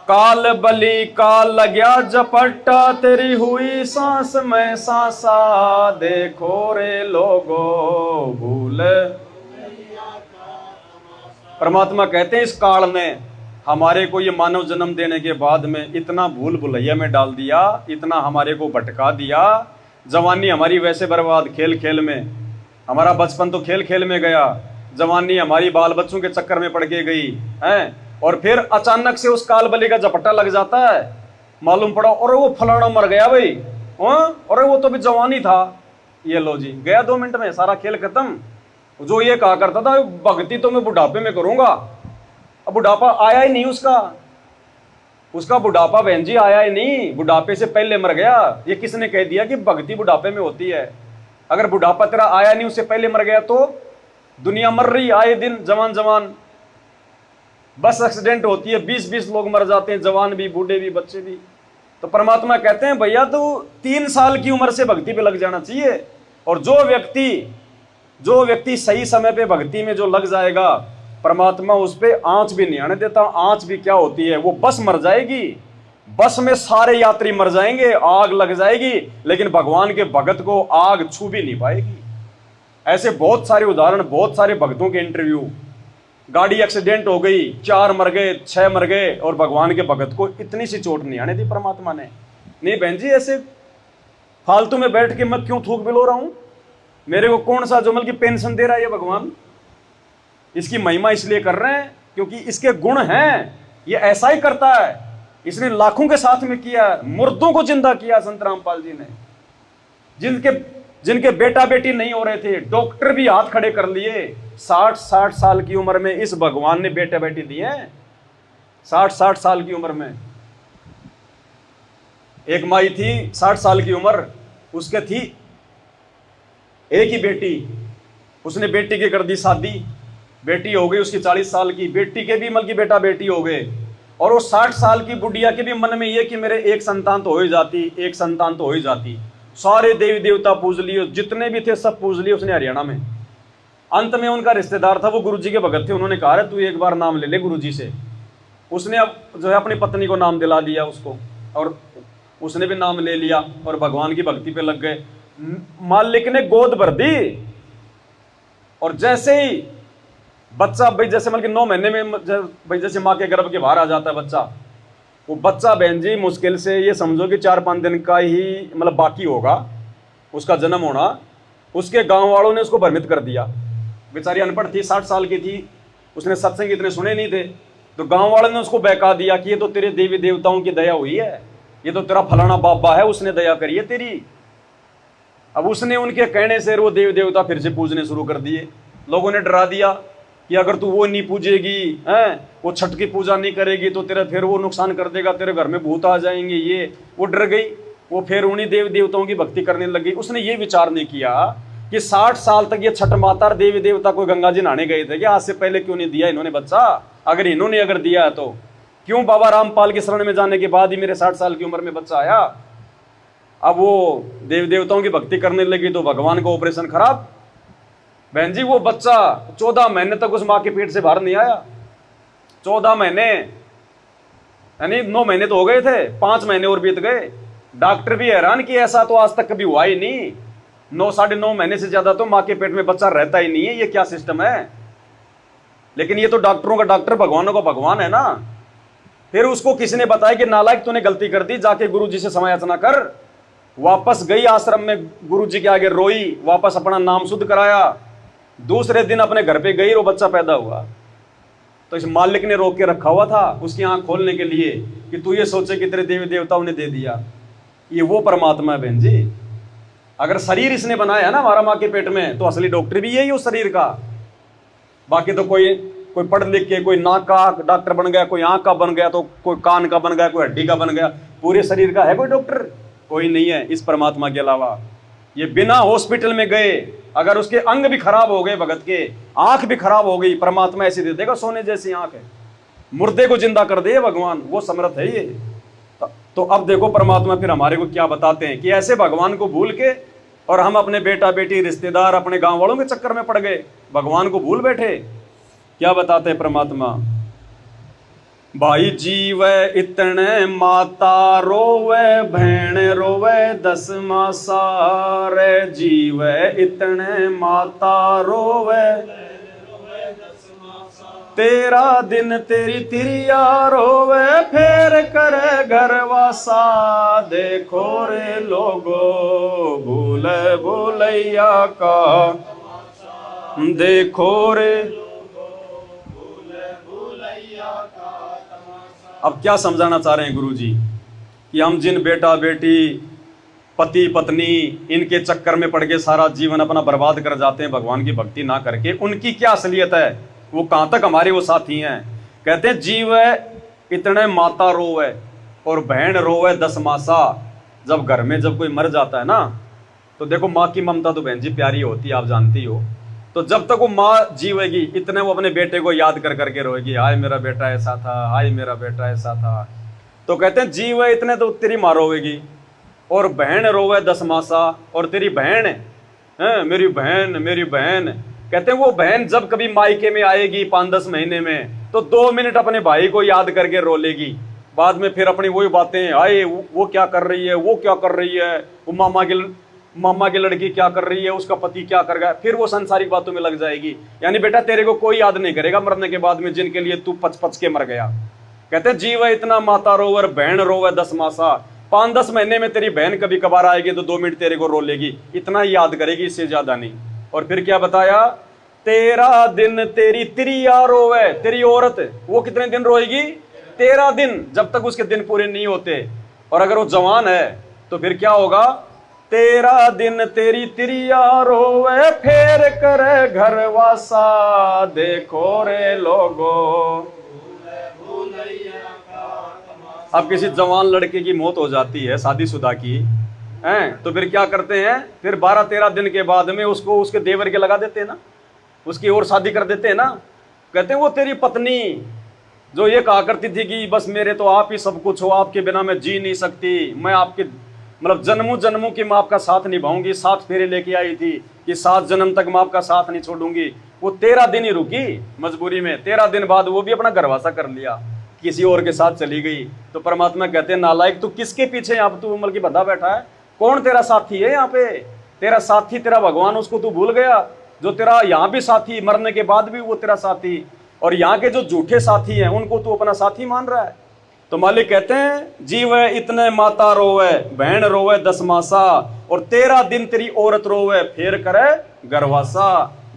काल बली काल लग्या झपट्टा, तेरी हुई सांस में सांसा, देखो रे लोगो भूल। परमात्मा कहते हैं इस काल ने हमारे को ये मानव जन्म देने के बाद में इतना भूल भुलैया में डाल दिया, इतना हमारे को भटका दिया। जवानी हमारी वैसे बर्बाद खेल खेल में, हमारा बचपन तो खेल खेल में गया, जवानी हमारी बाल बच्चों के चक्कर में पड़ के गई है, और फिर अचानक से उस काल बली का झपट्टा लग जाता है, मालूम पड़ा और वो फलाना मर गया भाई, और वो तो भी जवानी था। ये लो जी, गया 2 मिनट में सारा खेल खत्म। जो ये कहा करता था भक्ति तो मैं बुढ़ापे में करूंगा, अब बुढ़ापा आया ही नहीं उसका बुढ़ापा बहन जी आया ही नहीं, बुढ़ापे से पहले मर गया। ये किसने कह दिया कि भक्ति बुढ़ापे में होती है? अगर बुढ़ापा तेरा आया नहीं, उससे पहले मर गया, तो दुनिया मर रही आए दिन, जवान जवान बस एक्सीडेंट होती है, 20-20 लोग मर जाते हैं, जवान भी, बूढ़े भी, बच्चे भी। तो परमात्मा कहते हैं भैया तो 3 साल की उम्र से भक्ति पे लग जाना चाहिए। और जो व्यक्ति सही समय पे भक्ति में जो लग जाएगा, परमात्मा उस पे आंच भी नहीं आने देता। आंच भी क्या होती है? वो बस मर जाएगी, बस में सारे यात्री मर जाएंगे, आग लग जाएगी, लेकिन भगवान के भगत को आग छू भी नहीं पाएगी। ऐसे बहुत सारे उदाहरण, बहुत सारे भक्तों के इंटरव्यू। गाड़ी एक्सीडेंट हो गई, 4 मर गए, 6 मर गए, और भगवान के भगत को इतनी सी चोट नहीं आने दी परमात्मा ने। नहीं बहन जी, ऐसे फालतू में बैठ के मैं क्यों थूक बिलो रहा हूं? मेरे को कौन सा जुमल की पेंशन दे रहा है ये भगवान? इसकी महिमा इसलिए कर रहे हैं क्योंकि इसके गुण हैं। ये ऐसा ही करता है, इसने लाखों के साथ में किया, मुर्दों को जिंदा किया संत रामपाल जी ने। जिनके बेटा बेटी नहीं हो रहे थे, डॉक्टर भी हाथ खड़े कर लिए। 60 साल की उम्र में इस भगवान ने बेटा बेटी दिए हैं। 60 साल की उम्र में एक माई थी, 60 साल की उम्र, उसके थी एक ही बेटी। उसने बेटी की कर दी शादी, बेटी हो गई उसकी 40 साल की, बेटी के भी मन की बेटा बेटी हो गए, और वो 60 साल की बुढ़िया के भी मन में ये कि मेरे एक संतान तो हो ही जाती, एक संतान तो हो ही जाती। सारे देवी देवता पूज लिए, जितने भी थे सब पूज लिए उसने हरियाणा में। अंत में उनका रिश्तेदार था, वो गुरुजी के भगत थे, उन्होंने कहा तू एक बार नाम ले ले गुरुजी से। उसने अब जो है अपनी पत्नी को नाम दिला दिया उसको, और उसने भी नाम ले लिया और भगवान की भक्ति पे लग गए। मालिक ने गोद भर दी, और जैसे ही बच्चा भाई जैसे मतलब 9 महीने में भाई जैसे माँ के गर्भ के बाहर आ जाता है बच्चा, वो बच्चा बहन जी मुश्किल से ये समझो कि 4-5 दिन का ही मतलब बाकी होगा उसका जन्म होना। उसके गांव वालों ने उसको भ्रमित कर दिया। बेचारी अनपढ़ थी, 60 साल की थी, उसने सत्संग इतने सुने नहीं थे, तो गांव वालों ने उसको बहका दिया कि ये तो तेरे देवी देवताओं की दया हुई है, ये तो तेरा फलाना बाबा है, उसने दया करी है तेरी। अब उसने उनके कहने से वो देवी देवता फिर से पूजने शुरू कर दिए। लोगों ने डरा दिया कि अगर तू वो नहीं पूजेगी, वो छठ की पूजा नहीं करेगी, तो तेरा फिर वो नुकसान कर देगा, तेरे घर में भूत आ जाएंगे। ये वो डर गई, वो फिर उन्हीं देवी देवताओं की भक्ति करने लगी। उसने ये विचार नहीं किया कि 60 साल तक ये छठ माता और देवी देवता कोई गंगा जी नहाने गए थे कि आज से पहले क्यों नहीं दिया इन्होंने बच्चा? अगर इन्होंने दिया है तो क्यों बाबा रामपाल के शरण में जाने के बाद ही मेरे 60 साल की उम्र में बच्चा आया? अब वो देवी देवताओं की भक्ति करने लगी तो भगवान का ऑपरेशन खराब। बहन जी वो बच्चा 14 महीने तक उस माँ के पेट से बाहर नहीं आया। 14 महीने यानी 9 महीने तो हो गए थे, 5 महीने और बीत गए। डॉक्टर भी हैरान कि ऐसा तो आज तक कभी हुआ ही नहीं। 9-9.5 महीने से ज्यादा तो माँ के पेट में बच्चा रहता ही नहीं है। ये क्या सिस्टम है? लेकिन ये तो डॉक्टरों का डॉक्टर, भगवानों का भगवान है ना। फिर उसको किसी ने बताया कि नालायक तूने गलती कर दी, जाके गुरु जी से समय याचना कर। वापस गई आश्रम में, गुरु जी के आगे रोई, वापस अपना नाम शुद्ध कराया। दूसरे दिन अपने घर पे गई, वो बच्चा पैदा हुआ। तो इस मालिक ने रोक के रखा हुआ था उसकी आंख खोलने के लिए कि तू ये सोचे कि तेरे देवी देवताओं ने दे दिया। ये वो परमात्मा है बहन जी। अगर शरीर इसने बनाया ना हमारा माँ के पेट में, तो असली डॉक्टर भी यही उस शरीर का। बाकी तो कोई पढ़ लिख के कोई नाक का डॉक्टर बन गया, कोई आंख का बन गया, तो कोई कान का बन गया, कोई हड्डी का बन गया। पूरे शरीर का है कोई डॉक्टर? कोई नहीं है इस परमात्मा के अलावा। ये बिना हॉस्पिटल में गए अगर उसके अंग भी खराब हो गए, भगत के आंख भी खराब हो गई, परमात्मा ऐसे दे देगा, सोने जैसी आंख है, मुर्दे को जिंदा कर दे भगवान, वो समर्थ है ये। तो अब देखो परमात्मा फिर हमारे को क्या बताते हैं कि ऐसे भगवान को भूल के और हम अपने बेटा बेटी रिश्तेदार अपने गांव वालों के चक्कर में पड़ गए, भगवान को भूल बैठे। क्या बताते हैं परमात्मा? भाई जीवे इतने माता रोवे, बहन रोवे 10 मासा रे। जीवे इतने माता रोवे, तेरा दिन तेरी तिरिया रोवे, फेर करे घरवासा। देखो रे लोगो भूल भूलैया का, देखो रे। अब क्या समझाना चाह रहे हैं गुरुजी कि हम जिन बेटा बेटी पति पत्नी इनके चक्कर में पड़ के सारा जीवन अपना बर्बाद कर जाते हैं भगवान की भक्ति ना करके, उनकी क्या असलियत है, वो कहां तक हमारे वो साथी हैं। कहते हैं जीव इतने माता रोवे और बहन रोवे 10 मासा। जब घर में जब कोई मर जाता है ना, तो देखो माँ की ममता तो बहन जी प्यारी होती है, आप जानती हो। तो जब तक वो माँ जीवेगी इतने वो अपने बेटे को याद कर करके रोएगी, हाय मेरा बेटा ऐसा था, हाय मेरा बेटा ऐसा था। तो कहते हैं जीव इतने तो तेरी माँ रोएगी, और बहन रोवे 10 मासा। और तेरी बहन है, मेरी बहन मेरी बहन। कहते हैं वो बहन जब कभी मायके में आएगी 5-10 महीने में, तो 2 मिनट अपने भाई को याद करके रो लेगी। बाद में फिर अपनी वही बातें, आए वो क्या कर रही है, वो क्या कर रही है, वो मामा की लड़की क्या कर रही है, उसका पति क्या कर गया, फिर वो संसारिक बातों में लग जाएगी। यानी बेटा तेरे को कोई याद नहीं करेगा मरने के बाद में, जिनके लिए तू पच पच के मर गया। कहते हैं जीव इतना माता रोवर, बहन रोवे 10 मासा। 5-10 महीने में तेरी बहन कभी कभार आएगी तो 2 मिनट तेरे को रो लेगी, इतना ही याद करेगी, इससे ज्यादा नहीं। और फिर क्या बताया, तेरा दिन तेरी तिरिया रोवे। तेरी औरत वो कितने दिन रोएगी, 13 दिन, जब तक उसके दिन पूरे नहीं होते। और अगर वो जवान है तो फिर क्या होगा, 13 दिन तेरी तिरिया रोवे, फेर करे घरवासा। देखो रे लोगो। अब किसी जवान लड़के की मौत हो जाती है शादीशुदा की हैं, तो फिर क्या करते हैं, फिर 12-13 दिन के बाद में उसको उसके देवर के लगा देते हैं ना, उसकी और शादी कर देते हैं ना। कहते हैं वो तेरी पत्नी जो ये कहा करती थी कि बस मेरे तो आप ही सब कुछ हो, आपके बिना मैं जी नहीं सकती, मैं आपके मतलब जन्मों जन्मों की मैं आपका साथ निभाऊंगी, 7 फेरे लेके आई थी कि 7 जन्म तक मैं आपका साथ नहीं छोड़ूंगी। वो 13 दिन ही रुकी मजबूरी में, 13 दिन बाद वो भी अपना घरवासा कर लिया, किसी और के साथ चली गई। तो परमात्मा कहते हैं नालायक तू किसके पीछे यहाँ तू उम्र की बंधा बैठा है, कौन तेरा साथी है यहाँ पे, तेरा साथी तेरा भगवान, उसको तू भूल गया जो तेरा यहाँ भी साथी, मरने के बाद भी वो तेरा साथी। और यहाँ के जो झूठे साथी हैं उनको तू अपना साथी मान रहा है। तो मालिक कहते हैं जीव इतने माता रोवे, बहन रोवे 10 मासा, और 13 दिन तेरी औरत रोवे, फेर करे गरवासा।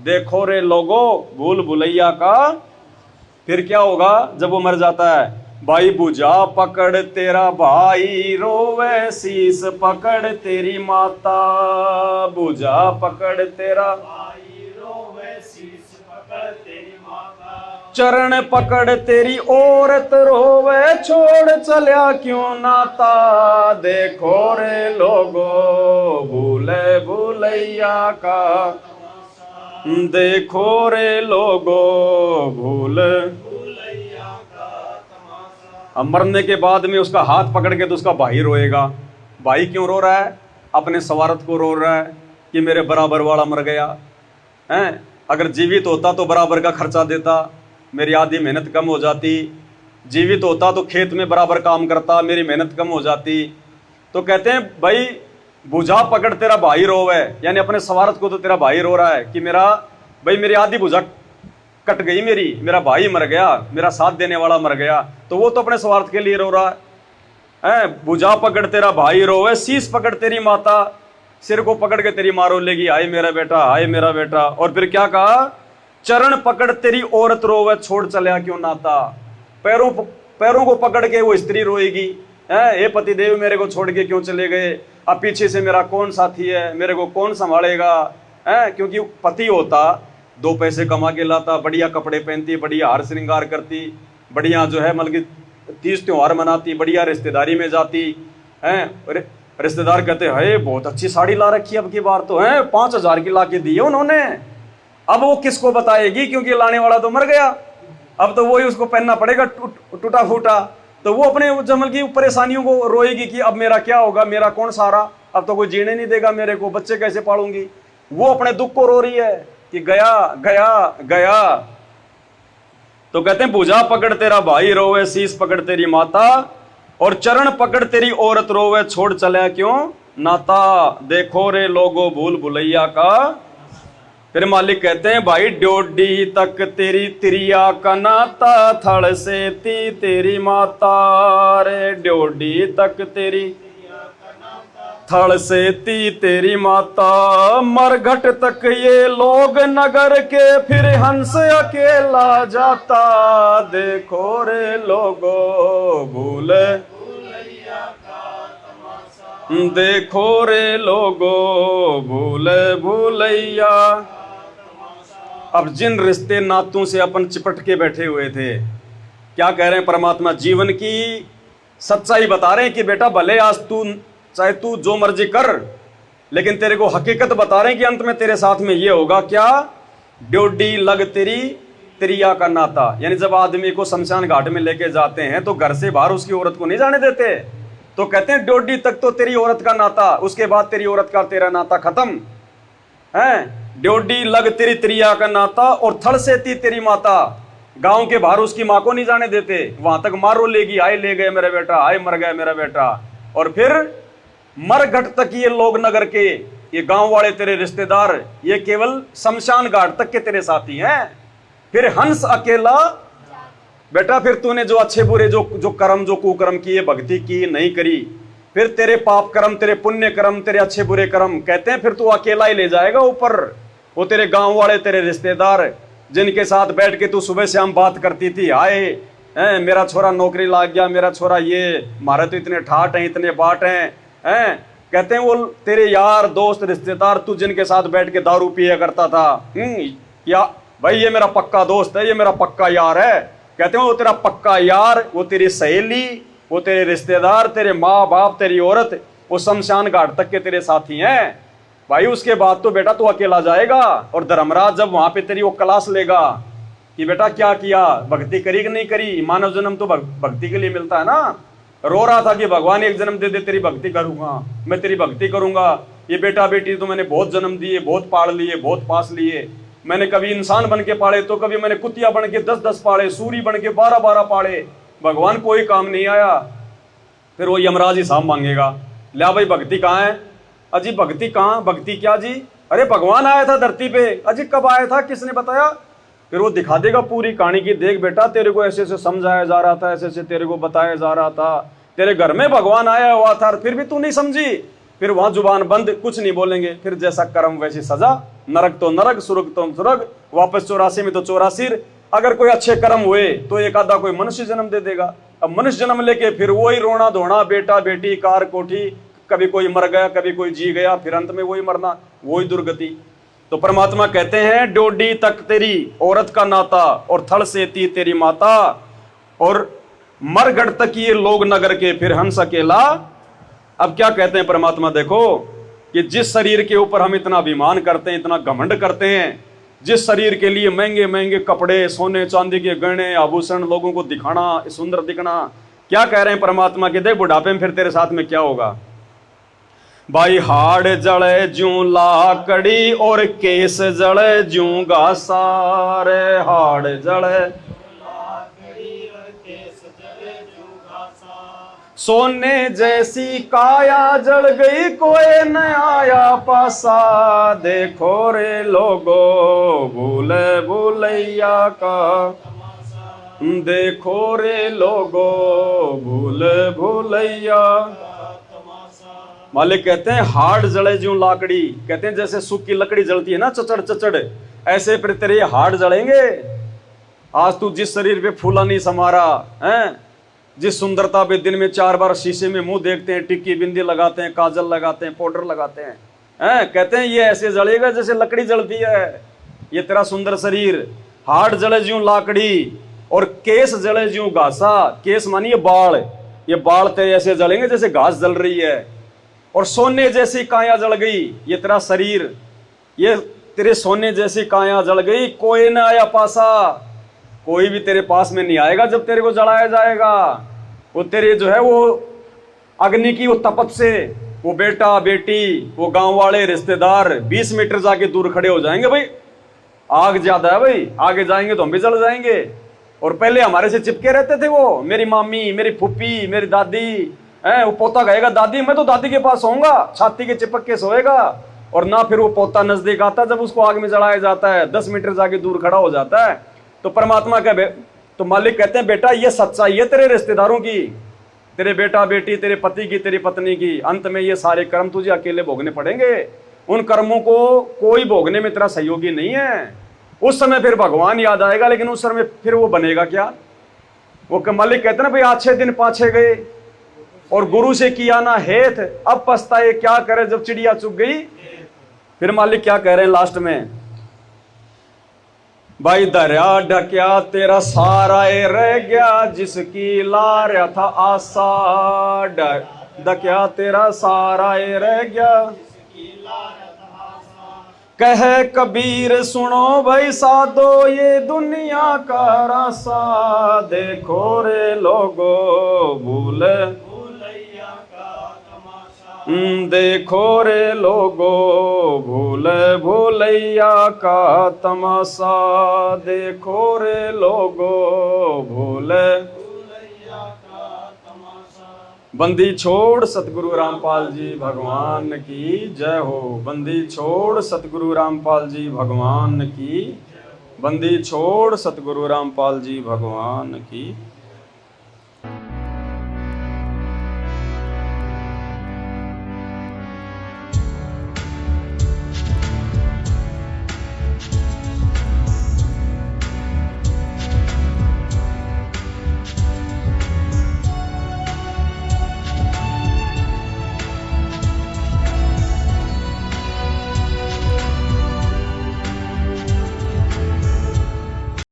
देखो रे लोगो भूल भुलैया का। फिर क्या होगा जब वो मर जाता है, भाई बुझा पकड़ तेरा भाई रोवे, शीस पकड़ तेरी माता। बुझा पकड़ तेरा भाई रोवे, शीस पकड़ तेरी माता। चरण पकड़ तेरी औरत रोवे, छोड़ चलिया क्यों नाता। देखो रे लोगो भूले भूलैया का। देखो रे लोगो भूल। अब मरने के बाद में उसका हाथ पकड़ के तो उसका भाई रोएगा। भाई क्यों रो रहा है, अपने स्वार्थ को रो रहा है कि मेरे बराबर वाला मर गया है। अगर जीवित होता तो बराबर का खर्चा देता, मेरी आधी मेहनत कम हो जाती। जीवित होता तो खेत में बराबर काम करता, मेरी मेहनत कम हो जाती। तो कहते हैं भाई बुझा पकड़ तेरा भाई रोवे, यानी अपने स्वार्थ को तो तेरा भाई रो रहा है कि मेरा भाई मेरी आधी बुझा कट गई, मेरा भाई मर गया, मेरा साथ देने वाला मर गया। तो वो तो अपने स्वार्थ के लिए रो रहा है। बुझा पकड़ तेरा भाई रोवे, शीश पकड़ तेरी माता। सिर को पकड़ के तेरी माँ रो लेगी, हाय मेरा बेटा, हाय मेरा बेटा। और फिर क्या कहा, चरण पकड़ तेरी औरत रोवे, छोड़ चलिया क्यों नाता। पैरों को पकड़ के वो स्त्री रोएगी, हे पति देव मेरे को छोड़ के क्यों चले गए, अब पीछे से मेरा कौन साथी है, मेरे को कौन संभालेगा। क्योंकि पति होता 2 पैसे कमा के लाता, बढ़िया कपड़े पहनती, बढ़िया हार श्रृंगार करती, बढ़िया जो है मतलब कि 30 त्योहार मनाती, बढ़िया रिश्तेदारी में जाती है। रिश्तेदार कहते हैं बहुत अच्छी साड़ी ला रखी है, अब की बार तो है 5000 की ला के दी है उन्होंने। अब वो किसको बताएगी, क्योंकि लाने वाला तो मर गया, अब तो वही उसको पहनना पड़ेगा टूटा फूटा। तो वो अपने जमल की परेशानियों को रोएगी कि अब मेरा क्या होगा, मेरा कौन सहारा, अब तो कोई जीने नहीं देगा मेरे को, बच्चे कैसे पालूंगी। वो अपने दुख को रो रही है कि गया गया गया। तो कहते हैं भुजा पकड़ तेरा भाई रोवे, शीश पकड़ तेरी माता, और चरण पकड़ तेरी औरत रोवे, छोड़ चला क्यों नाता, देखो रे लोगो भूल भुलैया का। फिर मालिक कहते हैं भाई ड्योडी तक तेरी तिरिया का नाता, थड़ से ती तेरी माता रे, ड्योडी तक तेरी थड़ से ती तेरी माता, मरघट तक ये लोग नगर के, फिर हंस अकेला जाता, देखो रे लोगो भूल, देखो रे लोगो भूल भूलैया। अब जिन रिश्ते नातों से अपन चिपट के बैठे हुए थे, क्या कह रहे हैं परमात्मा, जीवन की सच्चाई बता रहे हैं कि बेटा भले आज तू चाहे तू जो मर्जी कर, लेकिन तेरे को हकीकत बता रहे हैं कि अंत में तेरे साथ में ये होगा क्या, ड्योडी लग तेरी तिरिया का नाता। यानी जब आदमी को शमशान घाट में लेके जाते हैं तो घर से बाहर उसकी औरत को नहीं जाने देते, तो कहते हैं ड्योडी तक तो तेरी औरत का नाता, उसके बाद तेरी औरत का तेरा नाता खत्म है। ड्योडी लग तेरी तिरिया का नाता, और थड़ से ती तेरी माता, गांव के बाहर उसकी मां को नहीं जाने देते, वहां तक मारो लेगी, आए ले गए मेरा बेटा, आए मर गया मेरा बेटा। और फिर मरघट तक ये लोग नगर के, ये गांव वाले तेरे रिश्तेदार, ये केवल शमशान घाट तक के तेरे साथी हैं। फिर हंस अकेला, बेटा फिर तूने जो अच्छे बुरे जो कर्म जो कुकर्म किए, भक्ति की नहीं करी, फिर तेरे पाप कर्म, तेरे पुण्य कर्म, तेरे अच्छे बुरे कर्म, कहते हैं फिर तू अकेला ही ले जाएगा ऊपर। वो तेरे गांव वाले तेरे रिश्तेदार जिनके साथ बैठ के तू सुबह शाम बात करती थी, आए मेरा छोरा नौकरी लाग गया, मेरा छोरा ये, मारे तो इतने ठाट हैं, इतने बाट हैं, कहते हैं वो तेरे यार दोस्त रिश्तेदार, तू जिनके साथ बैठ के दारू पिया करता था, या भाई ये मेरा पक्का दोस्त है, ये मेरा पक्का यार है, कहते हैं वो तेरा पक्का यार, वो तेरी सहेली, वो तेरे रिश्तेदार, तेरे माँ बाप, तेरी औरत, वो शमशान घाट तक के तेरे साथी हैं भाई। उसके बाद तो बेटा तू अकेला जाएगा, और धर्मराज जब वहां पे तेरी वो क्लास लेगा कि बेटा क्या किया, भक्ति करी कि नहीं करी, मानव जन्म तो भक्ति के लिए मिलता है ना। रो रहा था कि भगवान एक जन्म दे दे, तेरी भक्ति करूंगा, मैं तेरी भक्ति करूंगा। ये बेटा बेटी तो मैंने बहुत जन्म दिए, बहुत पाल लिए, बहुत पास लिए, मैंने कभी इंसान बन के पाले, तो कभी मैंने कुतिया बन के 10-10 पाले, सूरी बन के 12-12 पाले, भगवान कोई काम नहीं आया। फिर वो यमराज हिसाब मांगेगा, ला भाई भक्ति कहाँ है, अजी भक्ति कहाँ, भक्ति क्या जी, अरे भगवान आया था धरती पे, अजी कब आया था, किसने बताया। फिर वो दिखा देगा पूरी कहानी की, देख बेटा तेरे को ऐसे ऐसे समझाया जा रहा था, ऐसे ऐसे तेरे को बताया जा रहा था, तेरे घर में भगवान आया हुआ था, फिर भी तू नहीं समझी। फिर वहां जुबान बंद, कुछ नहीं बोलेंगे। फिर जैसा कर्म वैसी सजा, नरक तो नरक, स्वर्ग तो स्वर्ग, वापस 84 में तो 84। अगर कोई अच्छे कर्म हुए तो एक आधा कोई मनुष्य जन्म दे देगा। अब मनुष्य जन्म लेके फिर वही रोना धोना, बेटा बेटी, कार कोठी, कभी कोई मर गया, कभी कोई जी गया, फिर अंत में वही मरना, वही दुर्गति। तो परमात्मा कहते हैं डोडी तक तेरी औरत का नाता, और थड़ से ती तेरी माता, और मरगढ़ तक ये लोग नगर के, फिर हंस अकेला। अब क्या कहते हैं परमात्मा, देखो कि जिस शरीर के ऊपर हम इतना अभिमान करते हैं, इतना घमंड करते हैं, जिस शरीर के लिए महंगे महंगे कपड़े, सोने चांदी के गहने आभूषण, लोगों को दिखाना, सुंदर दिखना, क्या कह रहे हैं परमात्मा के, देख बुढ़ापे में फिर तेरे साथ में क्या होगा भाई, हाड़ जड़े ज्यों लाकड़ी, और केस जड़े ज्यों घासा रे, हाड़ जड़े सोने जैसी काया जल गई, कोई न आया पासा, देखो रे लोगो भूले भूलैया का, देखो रे लोगो भूले भूलैया। मालिक कहते हैं हाड़ जले ज्यों लाकड़ी, कहते हैं जैसे सूखी लकड़ी जलती है ना चचड़ चचड़, ऐसे फिर तेरे हाड़ जलेंगे। आज तू जिस शरीर पे फूला नहीं समारा है, जिस सुंदरता पे दिन में 4 बार शीशे में मुंह देखते हैं, टिक्की बिंदी लगाते हैं, काजल लगाते हैं, पाउडर लगाते हैं, कहते हैं ये ऐसे जलेगा जैसे लकड़ी जलती है ये तेरा सुंदर शरीर। हाड़ जले ज्यों लाकड़ी, और केस जले ज्यों घासा, केस मानिए बाल, ये बाल तेरे ऐसे जलेंगे जैसे घास जल रही है। और सोने जैसी काया जल गई, ये तेरा शरीर, ये तेरे सोने जैसी काया जल गई, कोई न आया पासा, कोई भी तेरे पास में नहीं आएगा जब तेरे को जलाया जाएगा। वो तेरे जो है वो अग्नि की वो तपत से, वो बेटा बेटी, वो गांव वाले रिश्तेदार 20 मीटर जाके दूर खड़े हो जाएंगे, भाई आग ज्यादा है भाई, आगे जाएंगे तो हम भी जल जाएंगे। और पहले हमारे से चिपके रहते थे वो, मेरी मामी, मेरी फूफी, मेरी दादी है। वो पोता कहेगा दादी, मैं तो दादी के पास सोऊंगा, छाती के चिपक के सोएगा। और ना फिर वो पोता नजदीक आता जब उसको आग में जलाया जाता है, 10 मीटर जाके दूर खड़ा हो जाता है। तो परमात्मा का तो मालिक कहते हैं बेटा ये सच्चाई है तेरे रिश्तेदारों की, तेरे बेटा बेटी, तेरे पति की, तेरी पत्नी की। अंत में ये सारे कर्म तुझे अकेले भोगने पड़ेंगे। उन कर्मों को कोई भोगने में तेरा सहयोगी नहीं है। उस समय फिर भगवान याद आएगा, लेकिन उस समय फिर वो बनेगा क्या? वो मालिक कहते ना भाई अच्छे दिन पाछे गए और गुरु से किया ना हेत, अब पछताए क्या करे जब चिड़िया चुग गई। फिर मालिक क्या कह रहे हैं लास्ट में, भाई दरिया ढक्या तेरा सारा रह गया, जिसकी ला रहा था आशा। ढक्या तेरा सारा रह गया, कहे कबीर सुनो भाई साधो, ये दुनिया का रासा। देखो रे लोगो भूले देखो रे लोगो भूले भूलैया का तमाशा। देखो रे लोगो भूले भूलैया का तमाशा। बंदी छोड़ सतगुरु रामपाल जी भगवान की जय हो। बंदी छोड़ सतगुरु रामपाल जी भगवान की, बंदी छोड़ सतगुरु रामपाल जी भगवान की।